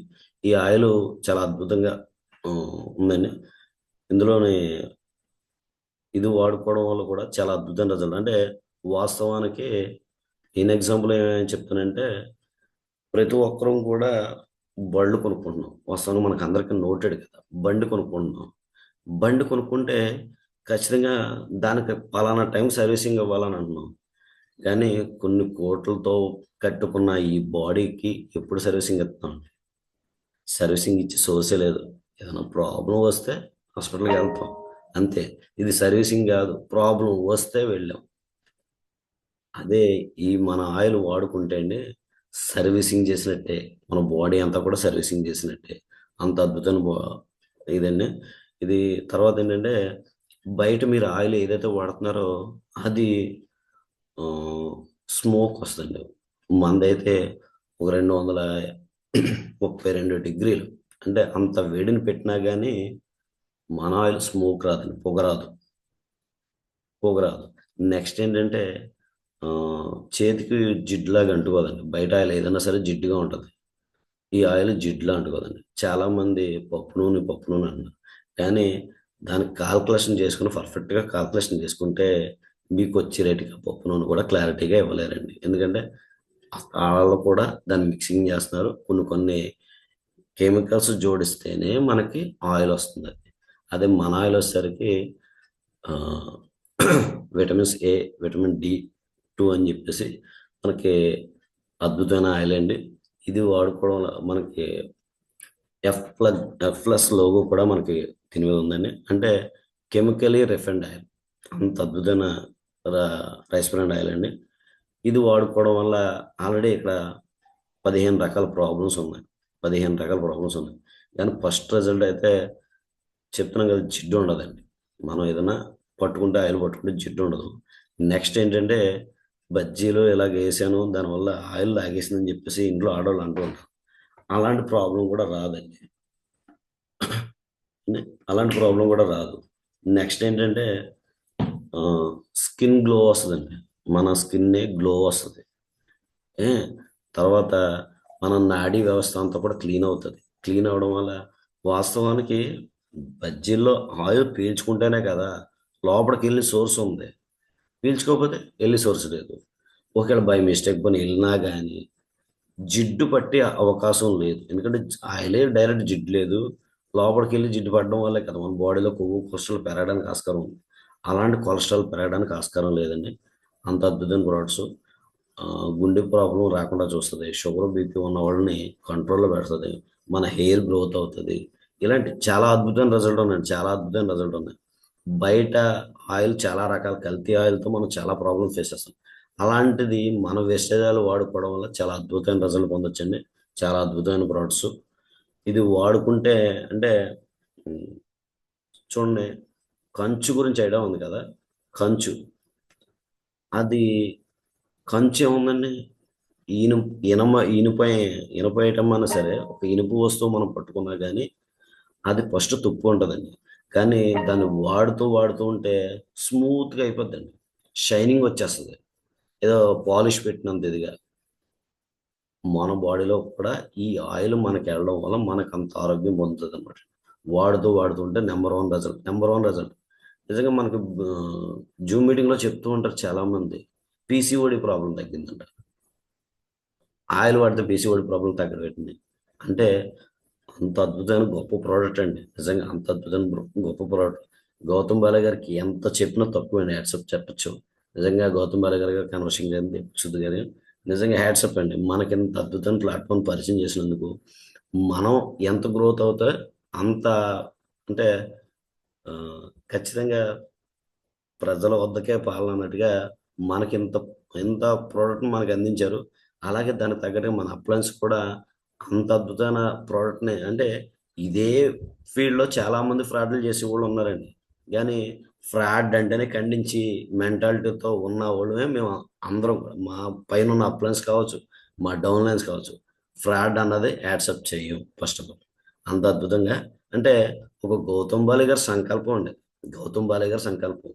ఈ ఆయిల్ చాలా అద్భుతంగా ఆ, ఉందండి. ఇందులోని ఇది వాడుకోవడం వల్ల కూడా చాలా అద్భుతమైన రిజల్ట్. అంటే వాస్తవానికి ఇన్ ఎగ్జాంపుల్ ఏం చెప్తానంటే, ప్రతి ఒక్కరం కూడా బళ్ళు కొనుక్కుంటున్నాం. వాస్తవానికి మనకు అందరికీ నోటెడ్ కదా, బండి కొనుక్కుంటున్నాం. బండి కొనుక్కుంటే ఖచ్చితంగా దానికి పలానా టైం సర్వీసింగ్ ఇవ్వాలని అంటున్నాం. కానీ కొన్ని కోట్లతో కట్టుకున్న ఈ బాడీకి ఎప్పుడు సర్వీసింగ్ ఇస్తాం? సర్వీసింగ్ ఇచ్చే సోర్సే లేదు. ఏదైనా ప్రాబ్లం వస్తే హాస్పిటల్కి వెళ్తాం, అంతే. ఇది సర్వీసింగ్ కాదు, ప్రాబ్లం వస్తే వెళ్ళాం. అదే ఈ మన ఆయిల్ వాడుకుంటే అండి, సర్వీసింగ్ చేసినట్టే, మన బాడీ అంతా కూడా సర్వీసింగ్ చేసినట్టే. అంత అద్భుతమైన ఇదండి ఇది. తర్వాత ఏంటంటే, బయట మీరు ఆయిల్ ఏదైతే వాడుతున్నారో అది స్మోక్ వస్తుంది. మందైతే ఒక 232 డిగ్రీలు, అంటే అంత వేడిని పెట్టినా కానీ మన ఆయిల్ స్మోక్ రాదండి, పొగరాదు. నెక్స్ట్ ఏంటంటే, ఆ, చేతికి జిడ్డులాగా అంటుకోదండి. బయట ఆయిల్ ఏదైనా సరే జిడ్డుగా ఉంటుంది, ఈ ఆయిల్ జిడ్లా అంటుకోదండి. చాలామంది పప్పు నూనె అన్నారు, కానీ దానికి కాల్కులేషన్ చేసుకుని పర్ఫెక్ట్గా కాల్కులేషన్ చేసుకుంటే మీకు వచ్చే రేటుకి ఆ పప్పు నూనె కూడా క్లారిటీగా ఇవ్వలేరండి. ఎందుకంటే వాళ్ళు కూడా దాన్ని మిక్సింగ్ చేస్తున్నారు. కొన్ని కొన్ని కెమికల్స్ జోడిస్తేనే మనకి ఆయిల్ వస్తుంది. అదే మన ఆయిల్ వచ్చేసరికి ఆ, విటమిన్స్ ఏ, విటమిన్ D2 అని చెప్పేసి మనకి అద్భుతమైన ఆయిల్ అండి. ఇది వాడుకోవడం వల్ల మనకి ఎఫ్ ప్లస్ లోగో కూడా మనకి దీని మీద ఉందండి. అంటే కెమికలీ రిఫైన్డ్ ఆయిల్, అంత అద్భుతమైన రైస్ బ్రాండ్ ఆయిల్ అండి. ఇది వాడుకోవడం వల్ల ఆల్రెడీ ఇక్కడ 15 రకాల ప్రాబ్లమ్స్ ఉన్నాయి. కానీ ఫస్ట్ రిజల్ట్ అయితే చెప్తున్నాం కదా, జిడ్డు ఉండదండి. మనం ఏదైనా ఆయిల్ పట్టుకుంటే జిడ్డు ఉండదు. నెక్స్ట్ ఏంటంటే, బజ్జీలు ఇలాగ వేసాను దానివల్ల ఆయిల్ లాగేసిందని చెప్పేసి ఇంట్లో ఆడవాళ్ళు అంటూ ఉంటారు. అలాంటి ప్రాబ్లం కూడా రాదండి. అలాంటి ప్రాబ్లం కూడా రాదు. నెక్స్ట్ ఏంటంటే, స్కిన్ గ్లో వస్తుందండి. మన స్కిన్నే గ్లో వస్తుంది. ఏ తర్వాత మన నాడీ వ్యవస్థ అంతా కూడా క్లీన్ అవుతుంది. క్లీన్ అవడం వల్ల వాస్తవానికి బజ్జీల్లో ఆయిల్ పీల్చుకుంటేనే కదా లోపలికి వెళ్ళి సోర్స్ ఉంది. పీల్చుకోకపోతే వెళ్ళి సోర్స్ లేదు. ఒకవేళ బై మిస్టేక్ పని వెళ్ళినా కానీ జిడ్డు పట్టే అవకాశం లేదు. ఎందుకంటే ఆయిలే డైరెక్ట్ జిడ్డు లేదు, లోపలికి వెళ్ళి జిడ్డు పడడం వల్లే కదా మన బాడీలో కొవ్వు కొలెస్ట్రాల్ పెరగడానికి ఆస్కారం ఉంది. అలాంటి కొలెస్ట్రాల్ పెరగడానికి ఆస్కారం లేదండి. అంత అద్భుతమైన ప్రోడక్ట్స్. గుండె ప్రాబ్లం రాకుండా చూస్తుంది, షుగర్ బీపీ ఉన్న వాళ్ళని కంట్రోల్లో పెడుతుంది, మన హెయిర్ గ్రోత్ అవుతుంది. ఇలాంటి చాలా అద్భుతమైన రిజల్ట్ ఉన్నాయండి, చాలా అద్భుతమైన రిజల్ట్ ఉన్నాయి. బయట ఆయిల్ చాలా రకాల కల్తీ ఆయిల్తో మనం చాలా ప్రాబ్లమ్ ఫేస్ చేస్తాం. అలాంటిది మన వెస్టేజ్ ఆయిల్ వాడుకోవడం వల్ల చాలా అద్భుతమైన రిజల్ట్ పొందొచ్చండి. చాలా అద్భుతమైన ప్రోడక్ట్స్. ఇది వాడుకుంటే అంటే ఉమ్, చూడండి, కంచు గురించి ఐడియా ఉంది కదా, కంచు. అది కంచు ఏముందండి, ఇనుము ఇనుప ఐటమ్ అన్నా సరే, ఒక ఇనుపు వస్తువు మనం పట్టుకున్నా కానీ అది ఫస్ట్ తుప్పు ఉంటుందండి. కానీ దాన్ని వాడుతూ ఉంటే స్మూత్గా అయిపోద్దండి, షైనింగ్ వచ్చేస్తుంది, ఏదో పాలిష్ పెట్టినంత ఇదిగా. మన బాడీలో కూడా ఈ ఆయిల్ మనకి వెళ్ళడం వల్ల మనకు అంత ఆరోగ్యం పొందుతుంది అనమాట. వాడుతూ ఉంటే నెంబర్ వన్ రిజల్ట్. నిజంగా మనకు జూమ్ మీటింగ్లో చెప్తూ ఉంటారు చాలామంది, పీసీఓడి ప్రాబ్లం తగ్గిందంట. ఆయిల్ వాడితే పీసీఓడి ప్రాబ్లం తగ్గబెట్టింది అంటే అంత అద్భుతమైన గొప్ప ప్రోడక్ట్ అండి. నిజంగా అంత అద్భుతమైన గొప్ప ప్రోడక్ట్. గౌతమ్ బాల గారికి ఎంత చెప్పినా తక్కువ అండి, యాక్సెప్ట్ చెప్పచ్చు. నిజంగా గౌతమ్ బాల గారి కన్వర్షన్ గారిది, శుద్ధి గారి నిజంగా హ్యాట్సప్ అండి. మనకింత అద్భుతమైన ప్లాట్ఫామ్ పరిచయం చేసినందుకు. మనం ఎంత గ్రోత్ అవుతే అంత అంటే ఖచ్చితంగా ప్రజల వద్దకే పాలన అన్నట్టుగా మనకింత ఇంత ప్రోడక్ట్‌ని మనకు అందించారు. అలాగే దానికి తగ్గట్టుగా మన అప్లయన్స్ కూడా అంత అద్భుతమైన ప్రోడక్ట్‌ని అంటే ఇదే ఫీల్డ్‌లో చాలామంది ఫ్రాడ్‌లు చేసేవాళ్ళు ఉన్నారండి. గానీ ఫ్రాడ్ అంటేనే ఖండించి మెంటాలిటీతో ఉన్నవోళ్ళమే మేము అందరం కూడా. మా పైనున్న అప్లయన్స్ కావచ్చు, మా డౌన్‌లైన్స్ కావచ్చు. ఫ్రాడ్ అన్నది యాక్సెప్ట్ చెయ్యం ఫస్ట్ ఆఫ్ ఆల్. అంత అద్భుతంగా అంటే ఒక 'గౌతమ్ బాలి' గారి సంకల్పం అండి. 'గౌతమ్ బాలి' గారి సంకల్పం.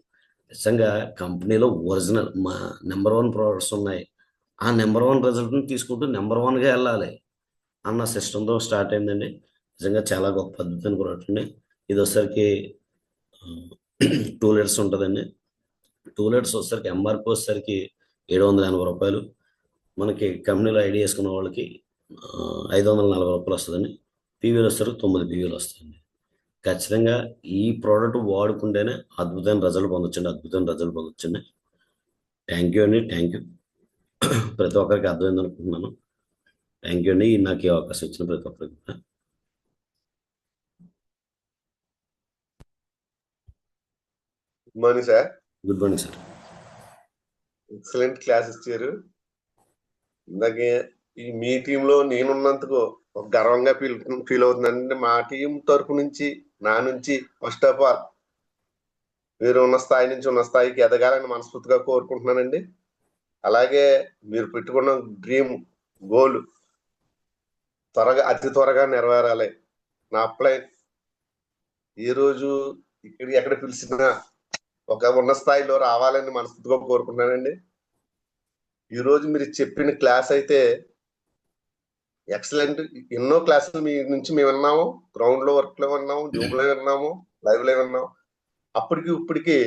నిజంగా కంపెనీలో ఒరిజినల్ మా నంబర్ 1 ప్రొడక్ట్స్ ఉన్నాయి. ఆ నంబర్ 1 రిజల్ట్‌ని తీసుకుంటూ నంబర్ 1గా ఎళ్ళాలి అన్న సిస్టమ్‌తో స్టార్ట్ అయిందండి. నిజంగా చాలా గొప్ప అద్భుతమైన ప్రొడక్ట్ అండి. ఇదొచ్చేసరికి 2 లీటర్స్ ఉంటదండి. 2 లీటర్స్ వచ్చేసరికి ఎంఆర్‌పీ వచ్చేసరికి రూ. 780. మనకి కంపెనీలో ఐడీ యేసుకున్న వాళ్ళకి రూ. 540 వస్తదండి. పీవీలు వచ్చేసరికి 9 పీవీలు వస్తాయండి. ఖచ్చితంగా ఈ ప్రోడక్ట్ వాడుకుంటేనే అద్భుతమైన రిజల్ట్ పొందొచ్చండి. అద్భుతమైన రిజల్ట్ పొందొచ్చండి. థ్యాంక్ యూ అండి. Thank you. ప్రతి ఒక్కరికి అర్థమైందనుకుంటున్నాను. థ్యాంక్ యూ అండి. నాకు ఈ అవకాశం ఇచ్చిన ప్రతి ఒక్కరికి కూడా. Good morning sir. Good morning sir. Excellent class ఇచ్చారు. ఇందాకే ఈ మీ టీంలో నేనున్నందుకు ఒక గర్వంగా ఫీల్ అవుతుందండి. మా టీం తరపు నుంచి నా నుంచి ఫస్ట్ ఆఫ్ ఆల్ మీరు ఉన్న స్థాయి నుంచి ఉన్న స్థాయికి ఎదగాలని మనస్ఫూర్తిగా కోరుకుంటున్నానండి. అలాగే మీరు పెట్టుకున్న డ్రీమ్ గోల్ అతి త్వరగా నెరవేరాలి. నా అప్లై ఈ రోజు ఎక్కడ పిలిచినా ఒక ఉన్న స్థాయిలో రావాలని మనస్ఫూర్తిగా కోరుకుంటున్నానండి. ఈ రోజు మీరు చెప్పిన క్లాస్ అయితే ఎక్సలెంట్. ఎన్నో క్లాసులు మీ నుంచి మేము విన్నాము. గ్రౌండ్ లో వర్క్ లో విన్నాము, జూమ్ లో విన్నాము, లైవ్ లో విన్నాము. అప్పటికి ఇప్పటికి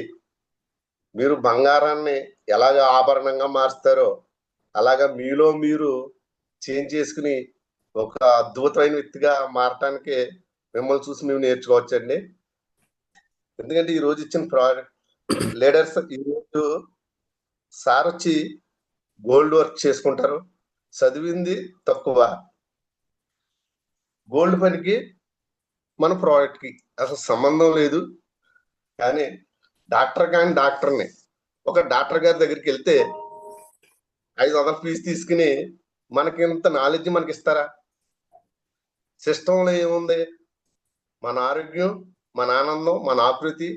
మీరు బంగారాన్ని ఎలాగ ఆభరణంగా మారుస్తారో అలాగా మీలో మీరు చేంజ్ చేసుకుని ఒక అద్భుతమైన వ్యక్తిగా మారటానికి మిమ్మల్ని చూసి మేము నేర్చుకోవచ్చండి. ఎందుకంటే ఈ రోజు ఇచ్చిన ప్రాజెక్ట్ లీడర్స్ ఈ రోజు సార్ వచ్చి గోల్డ్ వర్క్ చేసుకుంటారు. చదివింది తక్కువ, గోల్డ్ పనికి మన ప్రోడక్ట్ కి అసలు సంబంధం లేదు. కానీ డాక్టర్ని ఒక డాక్టర్ గారి దగ్గరికి వెళ్తే 500 ఫీజు తీసుకుని మనకి ఇంత నాలెడ్జ్ మనకి ఇస్తారా? సిస్టంలో ఏముంది? మన ఆరోగ్యం, మన ఆనందం, మన ఆకృతి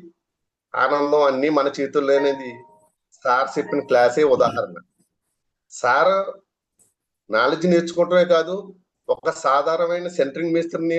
ఆనందం అన్ని మన చేతుల్లో అనేది సార్ చెప్పిన క్లాసే ఉదాహరణ. సార్ నాలెడ్జ్ నేర్చుకోవటమే కాదు, ఒక సాధారణమైన సెంటరింగ్ మేస్త్రి నేను